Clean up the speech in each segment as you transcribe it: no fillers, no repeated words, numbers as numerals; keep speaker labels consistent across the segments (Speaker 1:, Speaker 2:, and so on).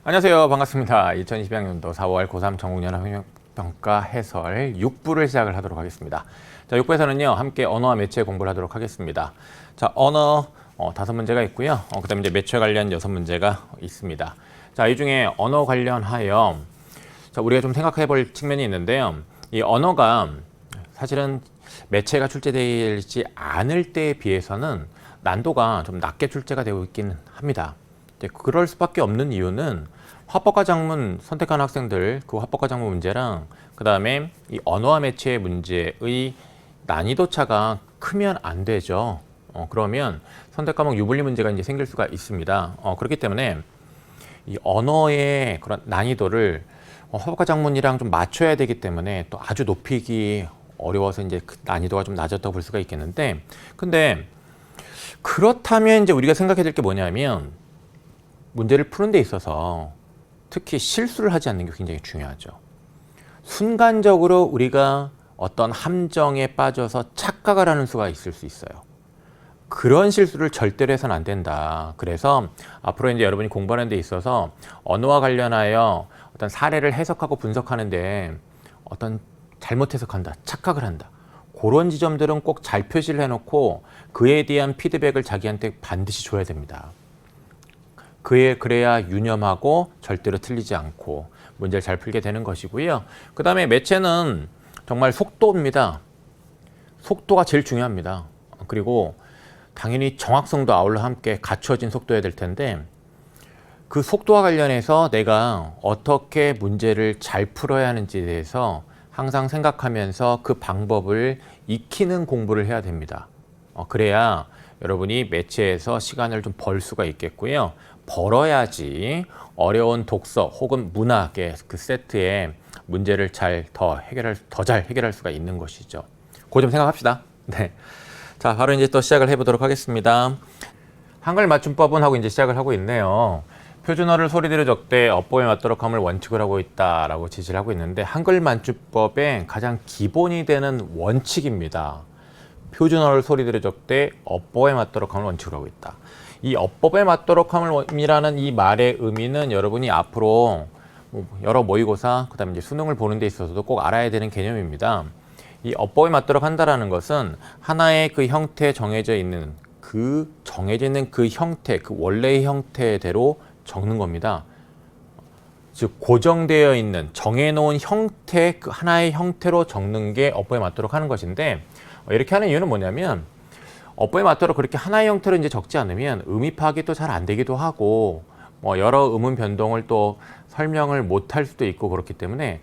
Speaker 1: 안녕하세요. 반갑습니다. 2022학년도 4월 고3 전국연합평가 해설 6부를 시작을 하도록 하겠습니다. 자, 6부에서는요, 함께 언어와 매체 공부를 하도록 하겠습니다. 자, 언어 5문제가 있고요. 그 다음에 이제 매체 관련 6문제가 있습니다. 자, 이 중에 언어 관련하여 자, 우리가 좀 생각해 볼 측면이 있는데요. 이 언어가 사실은 매체가 출제되지 않을 때에 비해서는 난도가 좀 낮게 출제가 되고 있긴 합니다. 그럴 수밖에 없는 이유는 화법과 작문 선택한 학생들 그 화법과 작문 문제랑 그 다음에 이 언어와 매체의 문제의 난이도 차가 크면 안 되죠. 그러면 선택 과목 유불리 문제가 이제 생길 수가 있습니다. 그렇기 때문에 이 언어의 그런 난이도를 화법과 작문이랑 좀 맞춰야 되기 때문에 또 아주 높이기 어려워서 이제 그 난이도가 좀 낮았다고 볼 수가 있겠는데, 근데 그렇다면 이제 우리가 생각해야 될 게 뭐냐면 문제를 푸는 데 있어서 특히 실수를 하지 않는 게 굉장히 중요하죠. 순간적으로 우리가 어떤 함정에 빠져서 착각을 하는 수가 있을 수 있어요. 그런 실수를 절대로 해서는 안 된다. 그래서 앞으로 이제 여러분이 공부하는 데 있어서 언어와 관련하여 어떤 사례를 해석하고 분석하는데 어떤 잘못 해석한다, 착각을 한다. 그런 지점들은 꼭 잘 표시를 해놓고 그에 대한 피드백을 자기한테 반드시 줘야 됩니다. 그래야 유념하고 절대로 틀리지 않고 문제를 잘 풀게 되는 것이고요. 그 다음에 매체는 정말 속도입니다. 속도가 제일 중요합니다. 그리고 당연히 정확성도 아울러 함께 갖추어진 속도여야 될 텐데 그 속도와 관련해서 내가 어떻게 문제를 잘 풀어야 하는지에 대해서 항상 생각하면서 그 방법을 익히는 공부를 해야 됩니다. 그래야 여러분이 매체에서 시간을 좀 벌 수가 있겠고요. 벌어야지 어려운 독서 혹은 문학의 그 세트에 문제를 더 잘 해결할 수가 있는 것이죠. 그 점 생각합시다. 네. 자, 바로 이제 또 시작을 해보도록 하겠습니다. 한글 맞춤법은 하고 이제 시작을 하고 있네요. 표준어를 소리대로 적되 어법에 맞도록 함을 원칙을 하고 있다라고 지시를 하고 있는데 한글 맞춤법의 가장 기본이 되는 원칙입니다. 표준어를 소리대로 적되 어법에 맞도록 함을 원칙으로 하고 있다. 이 어법에 맞도록 함이라는 이 말의 의미는 여러분이 앞으로 여러 모의고사, 그 다음에 이제 수능을 보는 데 있어서도 꼭 알아야 되는 개념입니다. 이 어법에 맞도록 한다라는 것은 하나의 그 형태에 정해져 있는 그 형태, 그 원래의 형태대로 적는 겁니다. 즉 고정되어 있는 정해놓은 형태, 그 하나의 형태로 적는 게 어법에 맞도록 하는 것인데 이렇게 하는 이유는 뭐냐면 어법에 맞도록 그렇게 하나의 형태로 이제 적지 않으면 의미 파악이 또 잘 안 되기도 하고 여러 의문 변동을 또 설명을 못 할 수도 있고 그렇기 때문에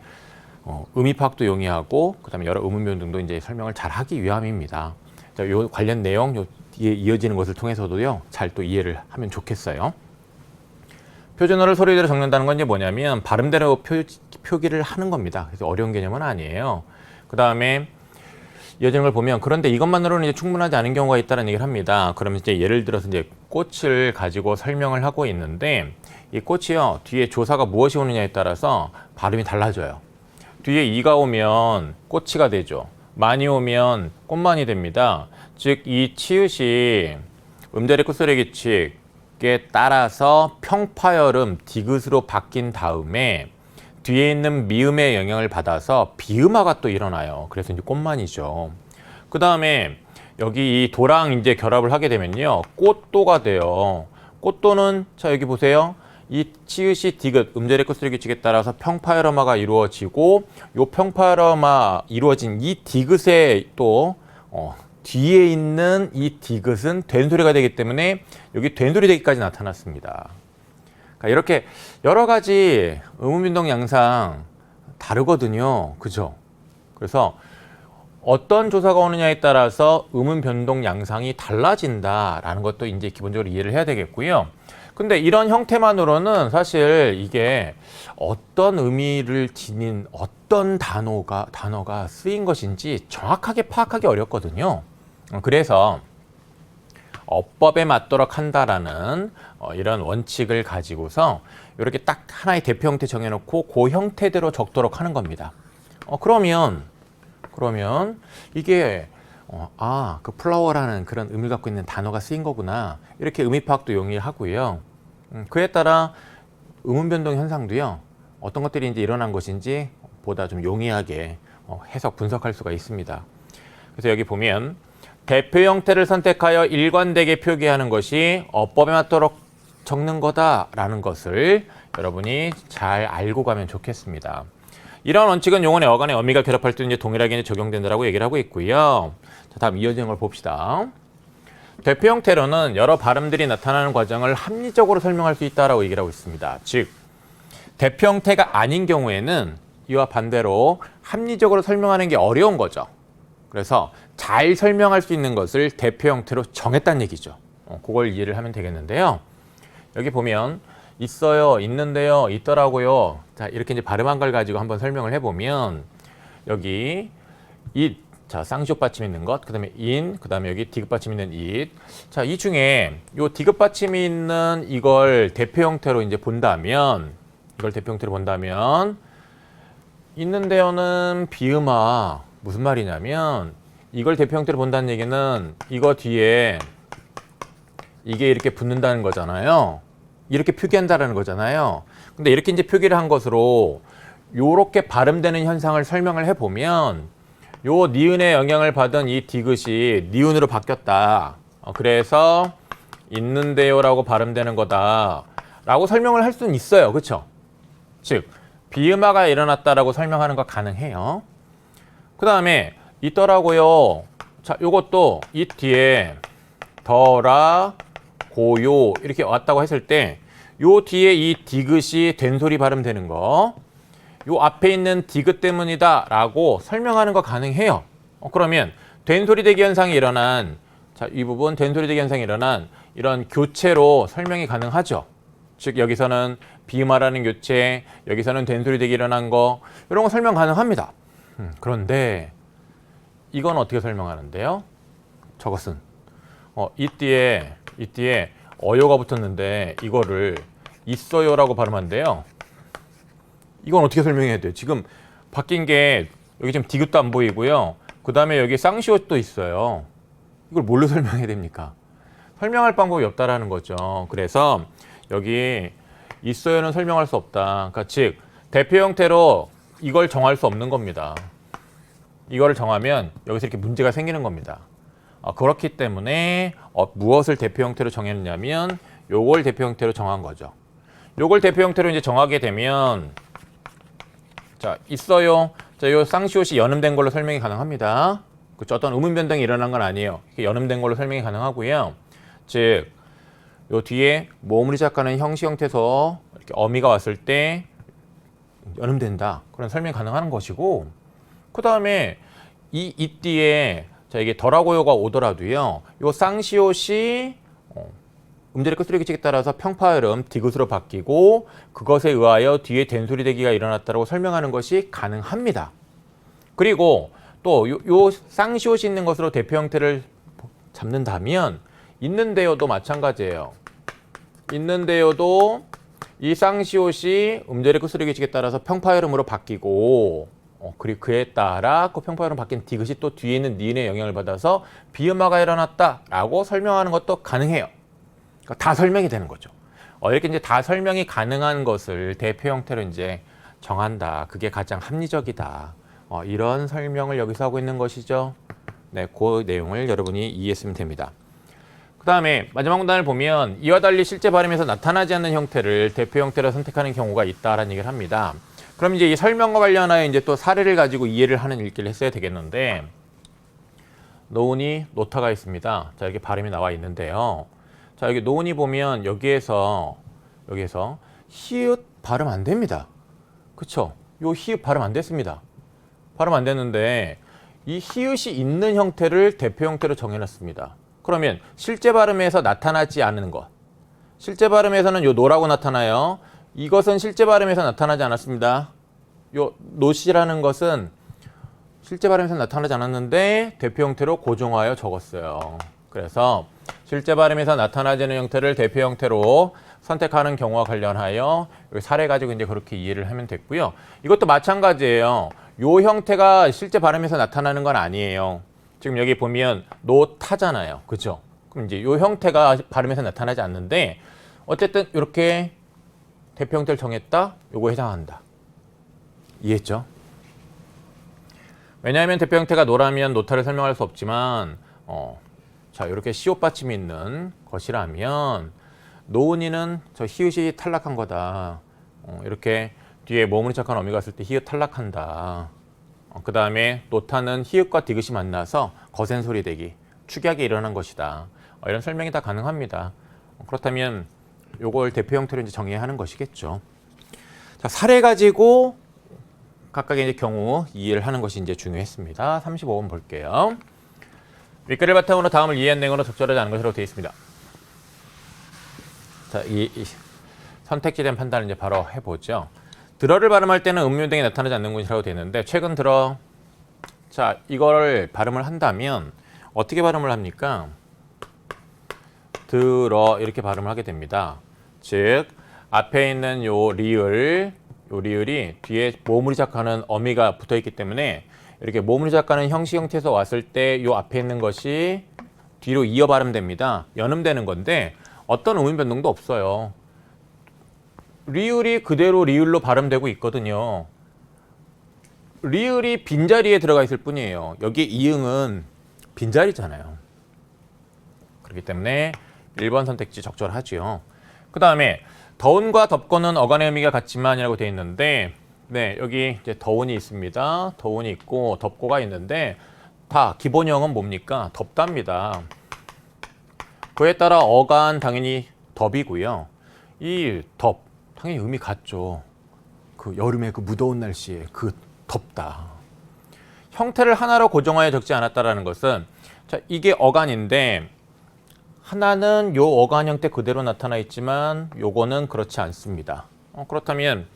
Speaker 1: 의미 파악도 용이하고 그다음에 여러 의문 변동도 이제 설명을 잘 하기 위함입니다. 자, 요 관련 내용 뒤에 이어지는 것을 통해서도요 잘 또 이해를 하면 좋겠어요. 표준어를 소리대로 적는다는 건 이제 뭐냐면 발음대로 표기를 하는 겁니다. 그래서 어려운 개념은 아니에요. 그 다음에 이어지는 걸 보면 그런데 이것만으로는 이제 충분하지 않은 경우가 있다는 얘기를 합니다. 그러면 이제 예를 들어서 이제 꽃을 가지고 설명을 하고 있는데 이 꽃이요 뒤에 조사가 무엇이 오느냐에 따라서 발음이 달라져요. 뒤에 이가 오면 꽃이가 되죠. 많이 오면 꽃만이 됩니다. 즉 이 치읓이 음절의 끝소리 규칙에 따라서 평파열음 디귿으로 바뀐 다음에 뒤에 있는 미음의 영향을 받아서 비음화가 또 일어나요. 그래서 이제 꽃만이죠. 그 다음에 여기 이 도랑 이제 결합을 하게 되면요. 꽃도가 돼요. 꽃도는 자 여기 보세요. 이 치읓이 디귿, 음절의 끝소리 규칙에 따라서 평파열음화가 이루어지고 요 평파열음화 이루어진 이 디귿에 또 뒤에 있는 이 디귿은 된소리가 되기 때문에 여기 된소리 되기까지 나타났습니다. 이렇게 여러 가지 의문변동 양상 다르거든요. 그죠? 그래서 어떤 조사가 오느냐에 따라서 의문변동 양상이 달라진다라는 것도 이제 기본적으로 이해를 해야 되겠고요. 근데 이런 형태만으로는 사실 이게 어떤 의미를 지닌 어떤 단어가 쓰인 것인지 정확하게 파악하기 어렵거든요. 그래서 어법에 맞도록 한다라는 이런 원칙을 가지고서 이렇게 딱 하나의 대표 형태 정해놓고 그 형태대로 적도록 하는 겁니다. 그러면 이게 그 플라워라는 그런 의미를 갖고 있는 단어가 쓰인 거구나 이렇게 의미 파악도 용이하고요. 그에 따라 음운 변동 현상도요. 어떤 것들이 이제 일어난 것인지 보다 좀 용이하게 해석 분석할 수가 있습니다. 그래서 여기 보면 대표 형태를 선택하여 일관되게 표기하는 것이 어법에 맞도록 적는 거다라는 것을 여러분이 잘 알고 가면 좋겠습니다. 이런 원칙은 용언의 어간의 어미가 결합할 때 이제 동일하게 적용된다라고 얘기를 하고 있고요. 자, 다음 이어지는 걸 봅시다. 대표 형태로는 여러 발음들이 나타나는 과정을 합리적으로 설명할 수 있다라고 얘기를 하고 있습니다. 즉, 대표 형태가 아닌 경우에는 이와 반대로 합리적으로 설명하는 게 어려운 거죠. 그래서 잘 설명할 수 있는 것을 대표 형태로 정했다는 얘기죠. 그걸 이해를 하면 되겠는데요. 여기 보면 있어요, 있는데요, 있더라고요. 자, 이렇게 이제 발음한 걸 가지고 한번 설명을 해보면 여기 it, 자, 쌍시옷 받침 있는 것, 그 다음에 in, 그 다음에 여기 디귿 받침 있는 it. 자, 이 중에 요 디귿 받침이 있는 이걸 대표 형태로 이제 본다면, 있는데요는 비음화. 무슨 말이냐면, 이걸 대표 형태로 본다는 얘기는 이거 뒤에 이게 이렇게 붙는다는 거잖아요. 이렇게 표기한다는 거잖아요. 근데 이렇게 이제 표기를 한 것으로 요렇게 발음되는 현상을 설명을 해보면 요 니은의 영향을 받은 이 디귿이 니은으로 바뀌었다. 그래서 있는데요라고 발음되는 거다 라고 설명을 할 수는 있어요. 그렇죠? 즉 비음화가 일어났다라고 설명하는 거 가능해요. 그 다음에 있더라고요. 자, 요것도 이 뒤에 더라 고요 이렇게 왔다고 했을 때 요 뒤에 이 디귿이 된소리 발음되는 거, 요 앞에 있는 디귿 때문이다 라고 설명하는 거 가능해요. 그러면 된소리 대기 현상이 일어난, 자, 이 부분 된소리 대기 현상이 일어난 이런 교체로 설명이 가능하죠. 즉 여기서는 비음화라는 교체, 여기서는 된소리 대기 일어난 거, 이런 거 설명 가능합니다. 그런데 이건 어떻게 설명하는데요? 저것은 이 뒤에 어요가 붙었는데 이거를 있어요라고 발음한대요. 이건 어떻게 설명해야 돼요? 지금 바뀐 게 여기 지금 디귿도 안 보이고요. 그 다음에 여기 쌍시옷도 있어요. 이걸 뭘로 설명해야 됩니까? 설명할 방법이 없다라는 거죠. 그래서 여기 있어요는 설명할 수 없다. 그러니까 즉 대표 형태로 이걸 정할 수 없는 겁니다. 이거를 정하면 여기서 이렇게 문제가 생기는 겁니다. 그렇기 때문에 무엇을 대표 형태로 정했냐면 요걸 대표 형태로 정한 거죠. 요걸 대표 형태로 이제 정하게 되면 자, 있어요. 자, 요 쌍시옷이 연음된 걸로 설명이 가능합니다. 그쵸? 어떤 음운 변동이 일어난 건 아니에요. 이렇게 연음된 걸로 설명이 가능하고요. 즉, 요 뒤에 모음을 시작하는 형식 형태에서 이렇게 어미가 왔을 때 연음된다. 그런 설명이 가능한 것이고, 그 다음에 이 뒤에 자, 이게 덜하고요가 오더라도요. 요 쌍시옷이 음절의 끝소리기칙에 따라서 평파열음 디귿으로 바뀌고 그것에 의하여 뒤에 된소리 대기가 일어났다고 설명하는 것이 가능합니다. 그리고 또 요 쌍시옷이 있는 것으로 대표 형태를 잡는다면 있는데요도 마찬가지예요. 있는데요도 이 쌍시옷이 음절의 끝소리기칙에 따라서 평파열음으로 바뀌고 그리고 그에 따라 그 평파열음 바뀐 디귿이 또 뒤에 있는 니은의 영향을 받아서 비음화가 일어났다라고 설명하는 것도 가능해요. 다 설명이 되는 거죠. 이렇게 이제 다 설명이 가능한 것을 대표 형태로 이제 정한다. 그게 가장 합리적이다. 이런 설명을 여기서 하고 있는 것이죠. 네, 그 내용을 여러분이 이해했으면 됩니다. 그 다음에 마지막 문단을 보면 이와 달리 실제 발음에서 나타나지 않는 형태를 대표 형태로 선택하는 경우가 있다라는 얘기를 합니다. 그럼 이제 이 설명과 관련하여 이제 또 사례를 가지고 이해를 하는 읽기를 했어야 되겠는데, 노은이 노타가 있습니다. 자, 이렇게 발음이 나와 있는데요. 자, 여기 노은이 보면 여기에서 히읗 발음 안 됩니다. 그쵸? 요 히읗 발음 안 됐습니다. 발음 안 됐는데 이 히읗이 있는 형태를 대표 형태로 정해놨습니다. 그러면 실제 발음에서 나타나지 않는 것. 실제 발음에서는 요 노라고 나타나요. 이것은 실제 발음에서 나타나지 않았습니다. 요 노시라는 것은 실제 발음에서 나타나지 않았는데 대표 형태로 고정하여 적었어요. 그래서 실제 발음에서 나타나지는 형태를 대표 형태로 선택하는 경우와 관련하여 사례 가지고 이제 그렇게 이해를 하면 됐고요. 이것도 마찬가지예요. 요 형태가 실제 발음에서 나타나는 건 아니에요. 지금 여기 보면 노타잖아요. 그죠? 그럼 이제 요 형태가 발음에서 나타나지 않는데 어쨌든 이렇게 대표 형태를 정했다. 요거 해당한다. 이해했죠? 왜냐하면 대표 형태가 노라면 노타를 설명할 수 없지만 자 이렇게 시옷 받침이 있는 것이라면 노은이는 저 히읗이 탈락한 거다. 이렇게 뒤에 모음을 착한 어미가 왔을 때 히읗 탈락한다. 그 다음에 노타는 히읗과 디귿이 만나서 거센 소리 되기, 축약이 일어난 것이다. 이런 설명이 다 가능합니다. 그렇다면 요걸 대표 형태로 이제 정의해야 하는 것이겠죠. 자, 사례 가지고 각각의 이제 경우 이해를 하는 것이 이제 중요했습니다. 35번 볼게요. 윗글을 바탕으로 다음을 이해한 내용으로 적절하지 않은 것이라고 되어 있습니다. 자, 이 선택지에 대한 판단을 이제 바로 해보죠. 들어를 발음할 때는 음료 등이 나타나지 않는 것이라고 되어 있는데 최근 들어 자 이걸 발음을 한다면 어떻게 발음을 합니까? 들어 이렇게 발음을 하게 됩니다. 즉 앞에 있는 요 리을이 뒤에 모음을 시작하는 어미가 붙어 있기 때문에 이렇게 모음을 시작하는 형식 형태에서 왔을 때 요 앞에 있는 것이 뒤로 이어 발음됩니다. 연음되는 건데 어떤 음인 변동도 없어요. 리을이 그대로 리을로 발음되고 있거든요. 리을이 빈자리에 들어가 있을 뿐이에요. 여기 이응은 빈자리잖아요. 그렇기 때문에 1번 선택지 적절하지요. 그 다음에 더운과 덥고는 어간의 의미가 같지만이라고 되어 있는데 네 여기 이제 더운이 있습니다. 더운이 있고 덥고가 있는데 다 기본형은 뭡니까? 덥답니다. 그에 따라 어간 당연히 덥이고요. 이 덥 당연히 의미 같죠. 그 여름에 그 무더운 날씨에 그 덥다. 형태를 하나로 고정하여 적지 않았다라는 것은 자 이게 어간인데 하나는 요 어간 형태 그대로 나타나 있지만 요거는 그렇지 않습니다. 그렇다면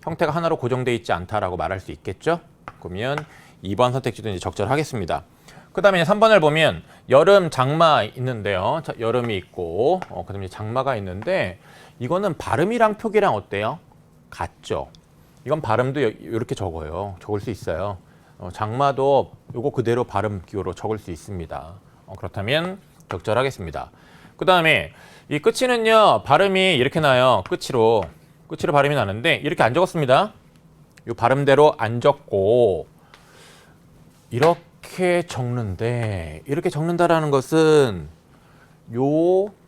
Speaker 1: 형태가 하나로 고정되어 있지 않다라고 말할 수 있겠죠? 그러면 2번 선택지도 이제 적절하겠습니다. 그 다음에 3번을 보면 여름, 장마 있는데요. 자, 여름이 있고 그 다음에 장마가 있는데 이거는 발음이랑 표기랑 어때요? 같죠? 이건 발음도 이렇게 적어요. 적을 수 있어요. 장마도 요거 그대로 발음 기호로 적을 수 있습니다. 그렇다면 적절하겠습니다. 그 다음에 이 끝이는요 발음이 이렇게 나요. 끝으로 발음이 나는데 이렇게 안 적었습니다. 이 발음대로 안 적고 이렇게 적는데 이렇게 적는다라는 것은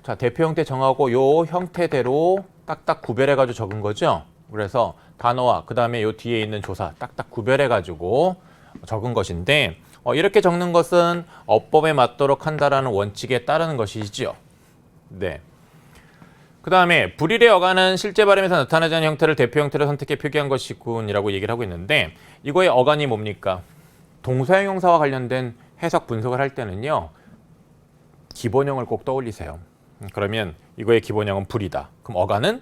Speaker 1: 자 대표 형태 정하고 요 형태대로 딱딱 구별해 가지고 적은 거죠. 그래서 단어와 그 다음에 요 뒤에 있는 조사 딱딱 구별해 가지고 적은 것인데 이렇게 적는 것은 어법에 맞도록 한다라는 원칙에 따르는 것이죠. 네. 그 다음에 불일의 어간은 실제 발음에서 나타나지 않는 형태를 대표 형태로 선택해 표기한 것이군이라고 얘기를 하고 있는데 이거의 어간이 뭡니까? 동사형 형사와 관련된 해석 분석을 할 때는요. 기본형을 꼭 떠올리세요. 그러면 이거의 기본형은 불이다. 그럼 어간은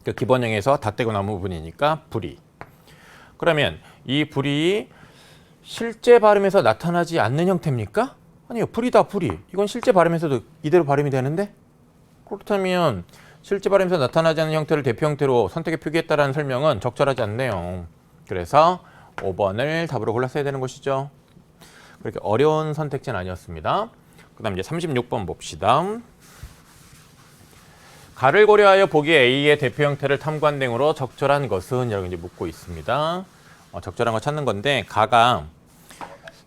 Speaker 1: 그 기본형에서 닷대고 나온 부분이니까 불이. 그러면 이 불이 실제 발음에서 나타나지 않는 형태입니까? 아니요. 불이다. 불이. 이건 실제 발음에서도 이대로 발음이 되는데? 그렇다면 실제 발음에서 나타나지 않는 형태를 대표 형태로 선택해 표기했다라는 설명은 적절하지 않네요. 그래서 5번을 답으로 골랐어야 되는 것이죠. 그렇게 어려운 선택지는 아니었습니다. 그 다음 이제 36번 봅시다. 가를 고려하여 보기 A의 대표 형태를 탐구한 내용으로 적절한 것은? 이라고 이제 묻고 있습니다. 적절한 거 찾는 건데 가가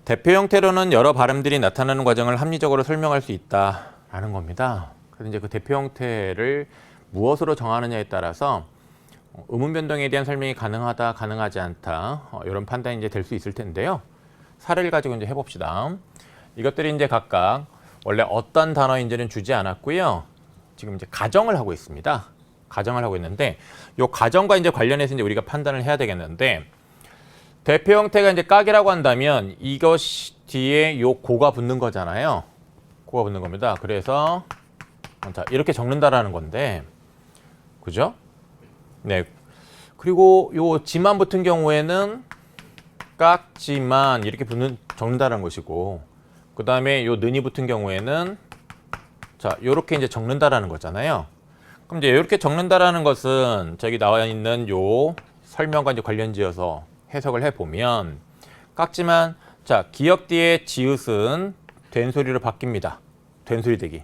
Speaker 1: 대표 형태로는 여러 발음들이 나타나는 과정을 합리적으로 설명할 수 있다라는 겁니다. 그래서 이제 그 대표 형태를 무엇으로 정하느냐에 따라서 음운 변동에 대한 설명이 가능하다, 가능하지 않다 이런 판단이 이제 될 수 있을 텐데요. 사례를 가지고 이제 해봅시다. 이것들이 이제 각각 원래 어떤 단어인지는 주지 않았고요. 지금 이제 가정을 하고 있습니다. 가정을 하고 있는데 이 가정과 이제 관련해서 이제 우리가 판단을 해야 되겠는데 대표 형태가 이제 깍이라고 한다면 이것이 뒤에 요 고가 붙는 거잖아요. 고가 붙는 겁니다. 그래서 자, 이렇게 적는다라는 건데, 그죠? 네. 그리고 요 지만 붙은 경우에는 깍지만 이렇게 적는다는 것이고, 그 다음에 요 는이 붙은 경우에는 자, 요렇게 이제 적는다라는 거잖아요. 그럼 이제 이렇게 적는다라는 것은 저기 나와 있는 요 설명과 이제 관련지어서 해석을 해보면 깍지만 자 기역 뒤에 지읒은 된 소리로 바뀝니다. 된 소리 되기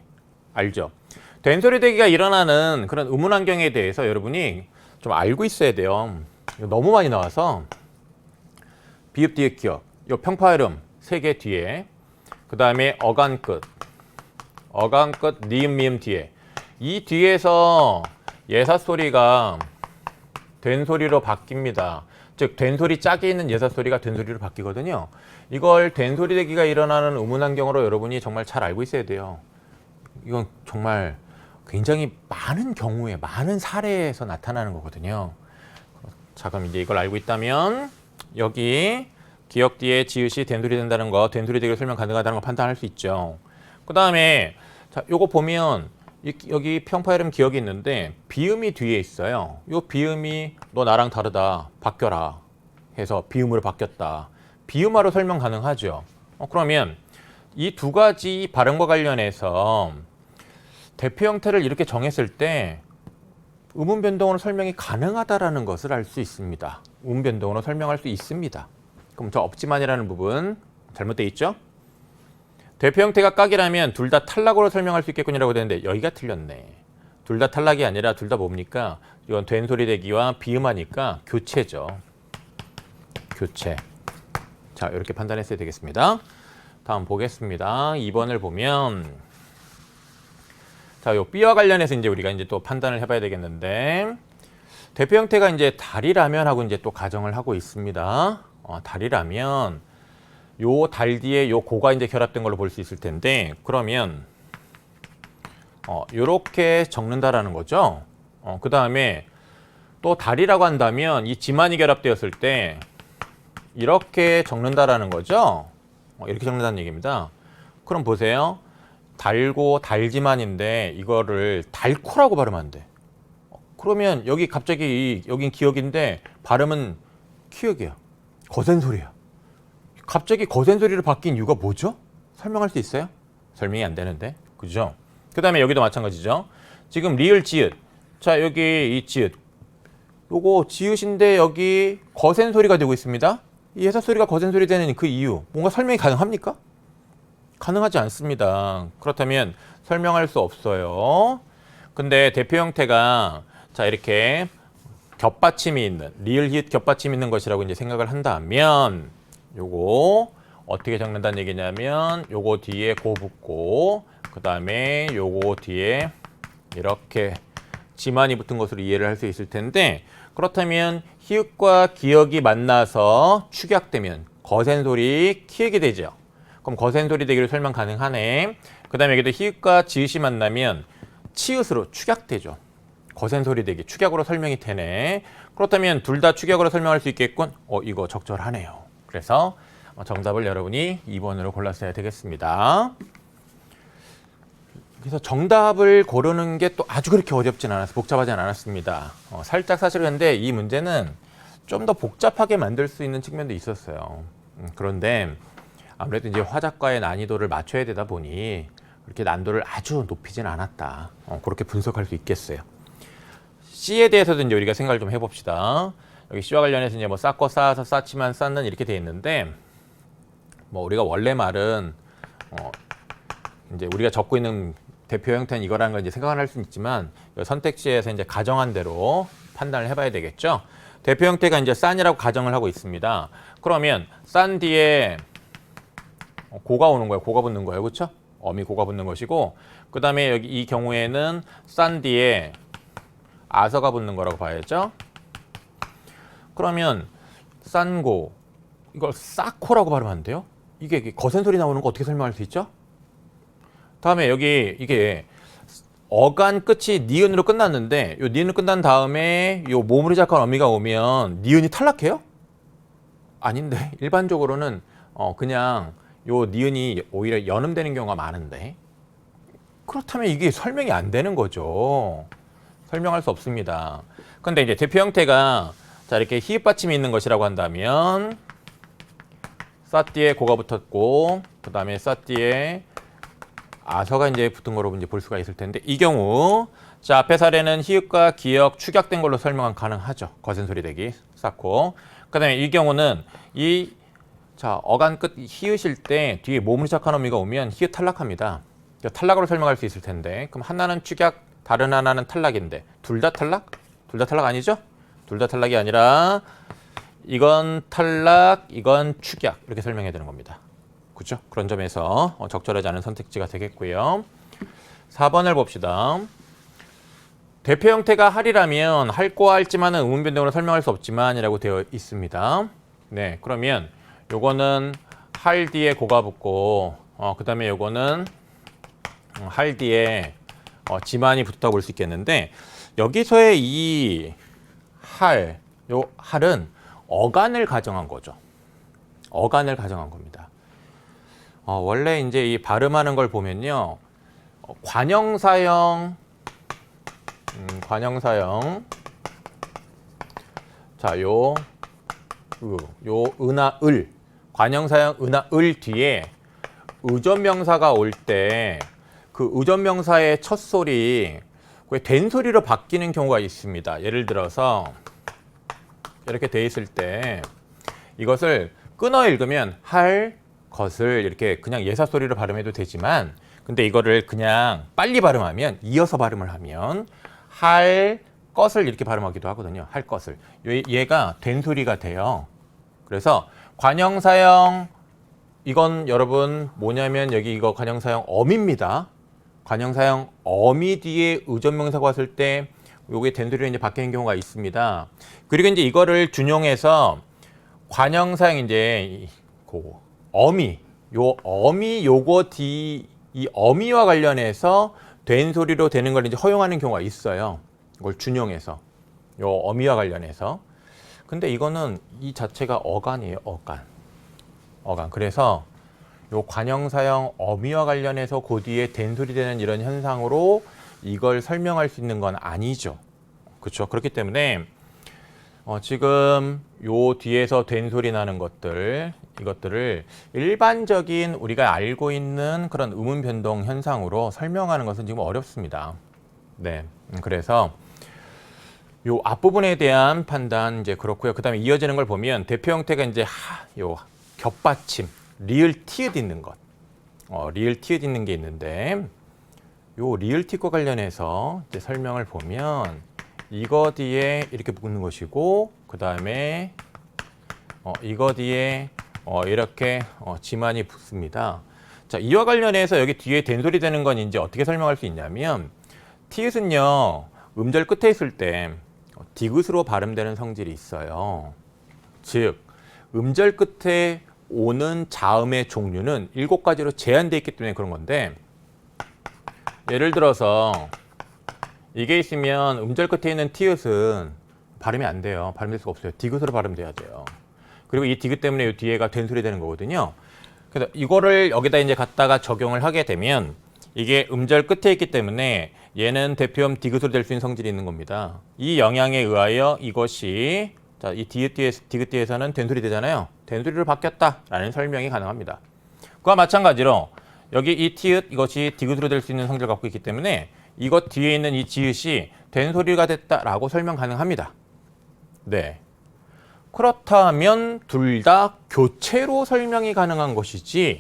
Speaker 1: 알죠? 된소리 대기가 일어나는 그런 음운 환경에 대해서 여러분이 좀 알고 있어야 돼요. 너무 많이 나와서 비읍 뒤에 기역, 요 평파이름 3개 뒤에, 그 다음에 어간 끝 니은 미음 뒤에, 이 뒤에서 예사 소리가 된 소리로 바뀝니다. 즉 된소리 짝에 있는 예사 소리가 된 소리로 바뀌거든요. 이걸 된소리 대기가 일어나는 음운 환경으로 여러분이 정말 잘 알고 있어야 돼요. 이건 정말 굉장히 많은 경우에 많은 사례에서 나타나는 거거든요. 자, 그럼 이제 이걸 알고 있다면 여기 기역 뒤에 지읒이 된소리 된다는 거, 된소리 대기로 설명 가능하다는 거 판단할 수 있죠. 그 다음에 자, 요거 보면 여기 평파 이름 기역이 있는데 비음이 뒤에 있어요. 요 비음이 너 나랑 다르다, 바뀌어라 해서 비음으로 바뀌었다. 비음화로 설명 가능하죠. 그러면 이 두 가지 발음과 관련해서 대표 형태를 이렇게 정했을 때 음운 변동으로 설명이 가능하다라는 것을 알 수 있습니다. 음운 변동으로 설명할 수 있습니다. 그럼 저 없지만이라는 부분 잘못돼 있죠? 대표 형태가 깍이라면 둘 다 탈락으로 설명할 수 있겠군이라고 되는데 여기가 틀렸네. 둘 다 탈락이 아니라 둘 다 뭡니까? 이건 된소리 대기와 비음하니까 교체죠. 교체. 자, 이렇게 판단했어야 되겠습니다. 다음 보겠습니다. 2번을 보면 자, 요 B와 관련해서 이제 우리가 이제 또 판단을 해봐야 되겠는데 대표 형태가 이제 달이라면 하고 이제 또 가정을 하고 있습니다. 달이라면 요 달 뒤에 요 고가 이제 결합된 걸로 볼 수 있을 텐데 그러면 요렇게 적는다라는 거죠. 그 다음에 또 달이라고 한다면 이 지만이 결합되었을 때 이렇게 적는다라는 거죠. 이렇게 적는다는 얘기입니다. 그럼 보세요. 달고 달지만인데 이거를 달코라고 발음하면 안 돼. 그러면 여기 갑자기 여긴 기역인데 발음은 키읔이야. 거센 소리야. 갑자기 거센 소리로 바뀐 이유가 뭐죠? 설명할 수 있어요? 설명이 안 되는데. 그죠? 그 다음에 여기도 마찬가지죠. 지금 리을 지읒. 자, 여기 이 지읒. 요거 지읒인데 여기 거센 소리가 되고 있습니다. 이 회사 소리가 거센 소리 되는 그 이유. 뭔가 설명이 가능합니까? 가능하지 않습니다. 그렇다면 설명할 수 없어요. 근데 대표 형태가 자, 이렇게 겹받침이 있는, 리을 히읗 겹받침이 있는 것이라고 이제 생각을 한다면 요거 어떻게 적는다는 얘기냐면 요거 뒤에 고 붙고 그 다음에 요거 뒤에 이렇게 지만이 붙은 것으로 이해를 할 수 있을 텐데 그렇다면 히읗과 기역이 만나서 축약되면 거센 소리 키읔이 되죠. 그럼 거센 소리 되기로 설명 가능하네. 그 다음에 여기도 히읗과 지읒이 만나면 치읒으로 축약되죠. 거센 소리 되기 축약으로 설명이 되네. 그렇다면 둘 다 축약으로 설명할 수 있겠군. 이거 적절하네요. 그래서 정답을 여러분이 2번으로 골랐어야 되겠습니다. 그래서 정답을 고르는 게 또 아주 그렇게 어렵진 않아서 복잡하진 않았습니다. 살짝 사실 근데 이 문제는 좀 더 복잡하게 만들 수 있는 측면도 있었어요. 그런데 아무래도 이제 화작과의 난이도를 맞춰야 되다 보니 그렇게 난도를 아주 높이진 않았다. 그렇게 분석할 수 있겠어요. C에 대해서도 이제 우리가 생각을 좀 해봅시다. 여기 C와 관련해서 이제 뭐 쌓고 쌓아서 쌓지만 쌓는 이렇게 돼 있는데 뭐 우리가 원래 말은 이제 우리가 적고 있는 대표 형태는 이거라는 걸 이제 생각을 할 수는 있지만 선택지에서 이제 가정한 대로 판단을 해봐야 되겠죠. 대표 형태가 이제 싼이라고 가정을 하고 있습니다. 그러면 싼 뒤에 고가 오는 거예요. 고가 붙는 거예요. 그렇죠? 어미 고가 붙는 것이고 그 다음에 여기 이 경우에는 싼 뒤에 아서가 붙는 거라고 봐야죠. 그러면 싼고 이걸 싸코라고 발음하면 안 돼요? 이게 거센 소리 나오는 거 어떻게 설명할 수 있죠? 다음에 여기 이게 어간 끝이 니은으로 끝났는데 요 니은으로 끝난 다음에 요 모음으로 시작한 어미가 오면 니은이 탈락해요? 아닌데 일반적으로는 그냥 요 니은이 오히려 연음되는 경우가 많은데 그렇다면 이게 설명이 안 되는 거죠. 설명할 수 없습니다. 근데 이제 대표 형태가 자 이렇게 히읗 받침이 있는 것이라고 한다면 싸 뒤에 고가 붙었고 그 다음에 싸 뒤에 아서가 이제 붙은 거로 이제 볼 수가 있을 텐데 이 경우 자 앞에 사례는 히읗과 기역 축약된 걸로 설명은 가능하죠. 거센 소리 되기 쌓고 그 다음에 이 경우는 이 자 어간 끝 히읗일 때 뒤에 모음을 시작한 어미가 오면 히읗 탈락합니다. 탈락으로 설명할 수 있을 텐데, 그럼 하나는 축약, 다른 하나는 탈락인데 둘 다 탈락? 둘 다 탈락 아니죠? 둘 다 탈락이 아니라 이건 탈락, 이건 축약 이렇게 설명해야 되는 겁니다. 그렇죠? 그런 점에서 적절하지 않은 선택지가 되겠고요. 4번을 봅시다. 대표 형태가 할이라면 할과 할지만은 의문 변동으로 설명할 수 없지만 이라고 되어 있습니다. 네, 그러면 요거는 할 뒤에 고가 붙고 그 다음에 요거는 할 뒤에 지만이 붙었다고 볼 수 있겠는데, 여기서의 이 요 할은 어간을 가정한 거죠. 어간을 가정한 겁니다. 원래 이제 이 발음하는 걸 보면요, 관형사형, 관형사형. 자, 요 은하 을, 관형사형 은하 을 뒤에 의존명사가 올 때 그 의존명사의 첫 소리 된 소리로 바뀌는 경우가 있습니다. 예를 들어서 이렇게 돼 있을 때 이것을 끊어 읽으면 할 것을 이렇게 그냥 예사 소리로 발음해도 되지만, 근데 이거를 그냥 빨리 발음하면, 이어서 발음을 하면 할 것을 이렇게 발음하기도 하거든요. 할 것을. 얘가 된 소리가 돼요. 그래서 관형사형, 이건 여러분 뭐냐면 여기 이거 관형사형 어미입니다. 관형사형 어미 뒤에 의존명사가 왔을 때 요게 된 소리로 이제 바뀌는 경우가 있습니다. 그리고 이제 이거를 준용해서 관형사형 이제 어미, 요 어미 요거 이 어미와 관련해서 된 소리로 되는 걸 이제 허용하는 경우가 있어요. 이걸 준용해서 요 어미와 관련해서. 근데 이거는 이 자체가 어간이에요. 어간. 그래서 요 관형사형 어미와 관련해서 그 뒤에 된 소리 되는 이런 현상으로 이걸 설명할 수 있는 건 아니죠. 그렇죠? 그렇기 때문에 지금 요 뒤에서 된 소리 나는 것들, 이것들을 일반적인 우리가 알고 있는 그런 의문 변동 현상으로 설명하는 것은 지금 어렵습니다. 네. 그래서 요 앞부분에 대한 판단 이제 그렇고요. 그다음에 이어지는 걸 보면 대표 형태가 이제 요 겹받침, 리을 티읕 있는 것. 리을 티읕 있는 게 있는데, 요 리을 티읕과 관련해서 이제 설명을 보면 이거 뒤에 이렇게 붙는 것이고, 그 다음에 이거 뒤에 이렇게 지만이 붙습니다. 자, 이와 관련해서 여기 뒤에 된 소리 되는 건 이제 어떻게 설명할 수 있냐면, 티읕은요 음절 끝에 있을 때 디귿으로 발음되는 성질이 있어요. 즉 음절 끝에 오는 자음의 종류는 7가지로 제한되어 있기 때문에 그런 건데, 예를 들어서 이게 있으면 음절 끝에 있는 티읕은 발음이 안 돼요. 발음될 수가 없어요. 디귿으로 발음돼야 돼요. 그리고 이 디귿 때문에 이 뒤에가 된 소리 되는 거거든요. 그래서 이거를 여기다 이제 갖다가 적용을 하게 되면 이게 음절 끝에 있기 때문에 얘는 대표음 디귿으로 될 수 있는 성질이 있는 겁니다. 이 영향에 의하여 이것이 자, 이 디귿 뒤에서는 된 소리 되잖아요. 된 소리로 바뀌었다라는 설명이 가능합니다. 그와 마찬가지로 여기 이 티읕, 이것이 디귿으로 될 수 있는 성질을 갖고 있기 때문에 이것 뒤에 있는 이 지읒이 된 소리가 됐다라고 설명 가능합니다. 네. 그렇다면 둘 다 교체로 설명이 가능한 것이지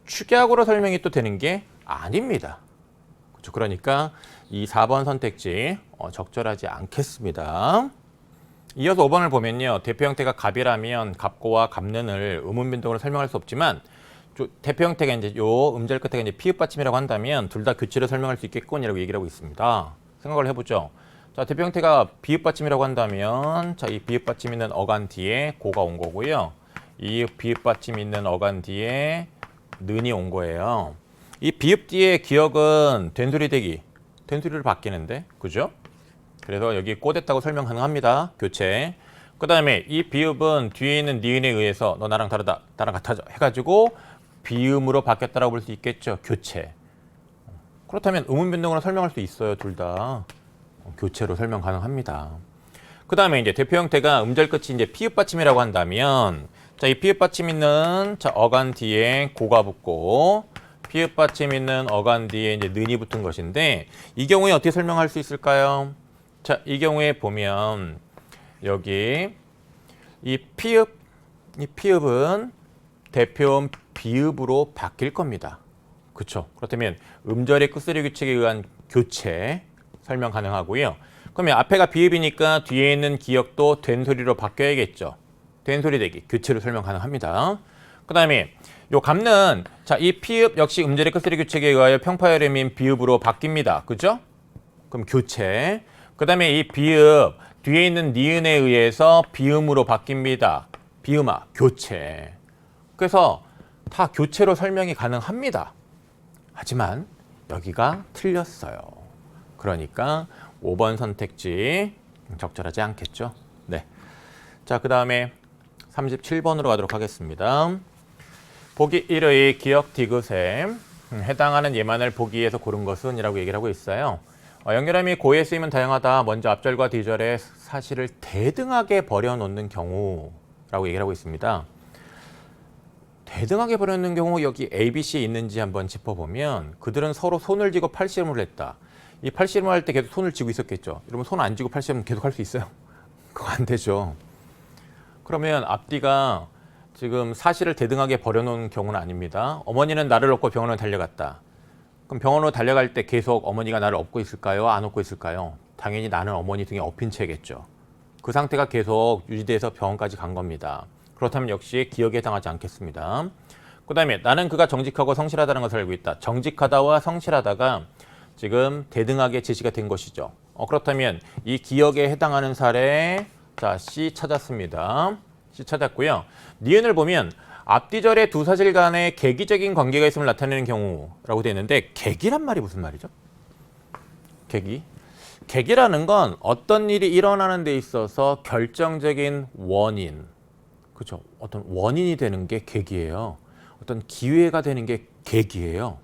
Speaker 1: 축약으로 설명이 또 되는 게 아닙니다. 그렇죠? 그러니까 이 4번 선택지 적절하지 않겠습니다. 이어서 5번을 보면요. 대표 형태가 갑이라면 갑고와 갑는을 의문 변동으로 설명할 수 없지만, 대표 형태가 이제 요 음절 끝에가 이제 피읍 받침이라고 한다면 둘 다 교체로 설명할 수 있겠군이라고 얘기를 하고 있습니다. 생각을 해보죠. 자, 대표 형태가 비읍 받침이라고 한다면, 자, 이 비읍 받침 있는 어간 뒤에 고가 온 거고요. 이 비읍 받침 있는 어간 뒤에 는이 온 거예요. 이 비읍 뒤에 기억은 된 소리 되기, 된 소리로 바뀌는데, 그죠? 그래서 여기 꼬댔다고 설명 가능합니다. 교체. 그 다음에 이 비읍은 뒤에 있는 니은에 의해서 너 나랑 다르다, 나랑 같아져 해가지고 비음으로 바뀌었다라고 볼 수 있겠죠. 교체. 그렇다면 의문 변동으로 설명할 수 있어요. 둘 다. 교체로 설명 가능합니다. 그 다음에 이제 대표 형태가 음절 끝이 이제 피읍 받침이라고 한다면, 자, 이 피읍 받침 있는 자, 어간 뒤에 고가 붙고, 피읍 받침 있는 어간 뒤에 이제 는이 붙은 것인데, 이 경우에 어떻게 설명할 수 있을까요? 자, 이 경우에 보면 여기 이 피읍은 대표음 비읍으로 바뀔 겁니다. 그렇죠. 그렇다면 음절의 끝소리 규칙에 의한 교체 설명 가능하고요. 그러면 앞에가 비읍이니까 뒤에 있는 기역도 된 소리로 바뀌어야겠죠. 된 소리 되기 교체로 설명 가능합니다. 그 다음에 요 감는 자, 이 피읍 역시 음절의 끝소리 규칙에 의하여 평파열음인 비읍으로 바뀝니다. 그죠? 그럼 교체. 그 다음에 이 비읍 뒤에 있는 니은에 의해서 비음으로 바뀝니다. 비음아 교체. 그래서 다 교체로 설명이 가능합니다. 하지만 여기가 틀렸어요. 그러니까 5번 선택지 적절하지 않겠죠. 네. 자, 그 다음에 37번으로 가도록 하겠습니다. 보기 1의 기역 디귿에 해당하는 예만을 보기에서 고른 것은 이라고 얘기를 하고 있어요. 연결함이 고에 쓰이면 다양하다. 먼저 앞절과 뒤절에 사실을 대등하게 버려놓는 경우라고 얘기를 하고 있습니다. 대등하게 버려놓는 경우 여기 A, B, C 있는지 한번 짚어보면 그들은 서로 손을 쥐고 팔씨름을 했다. 이 팔씨름을 할 때 계속 손을 쥐고 있었겠죠. 여러분 손 안 쥐고 팔씨름 계속 할 수 있어요? 그거 안 되죠. 그러면 앞뒤가 지금 사실을 대등하게 버려놓은 경우는 아닙니다. 어머니는 나를 업고 병원으로 달려갔다. 그럼 병원으로 달려갈 때 계속 어머니가 나를 업고 있을까요? 안 업고 있을까요? 당연히 나는 어머니 등에 업힌 채겠죠. 그 상태가 계속 유지돼서 병원까지 간 겁니다. 그렇다면 역시 기억에 해당하지 않겠습니다. 그 다음에 나는 그가 정직하고 성실하다는 것을 알고 있다. 정직하다와 성실하다가 지금 대등하게 제시가 된 것이죠. 그렇다면 이 기억에 해당하는 사례 자 C 찾았습니다. C 찾았고요. 니은을 보면 앞뒤절의 두 사실 간에 계기적인 관계가 있음을 나타내는 경우라고 되어 있는데 계기란 말이 무슨 말이죠? 계기? 계기라는 건 어떤 일이 일어나는 데 있어서 결정적인 원인, 그렇죠? 어떤 원인이 되는 게 계기예요. 어떤 기회가 되는 게 계기예요.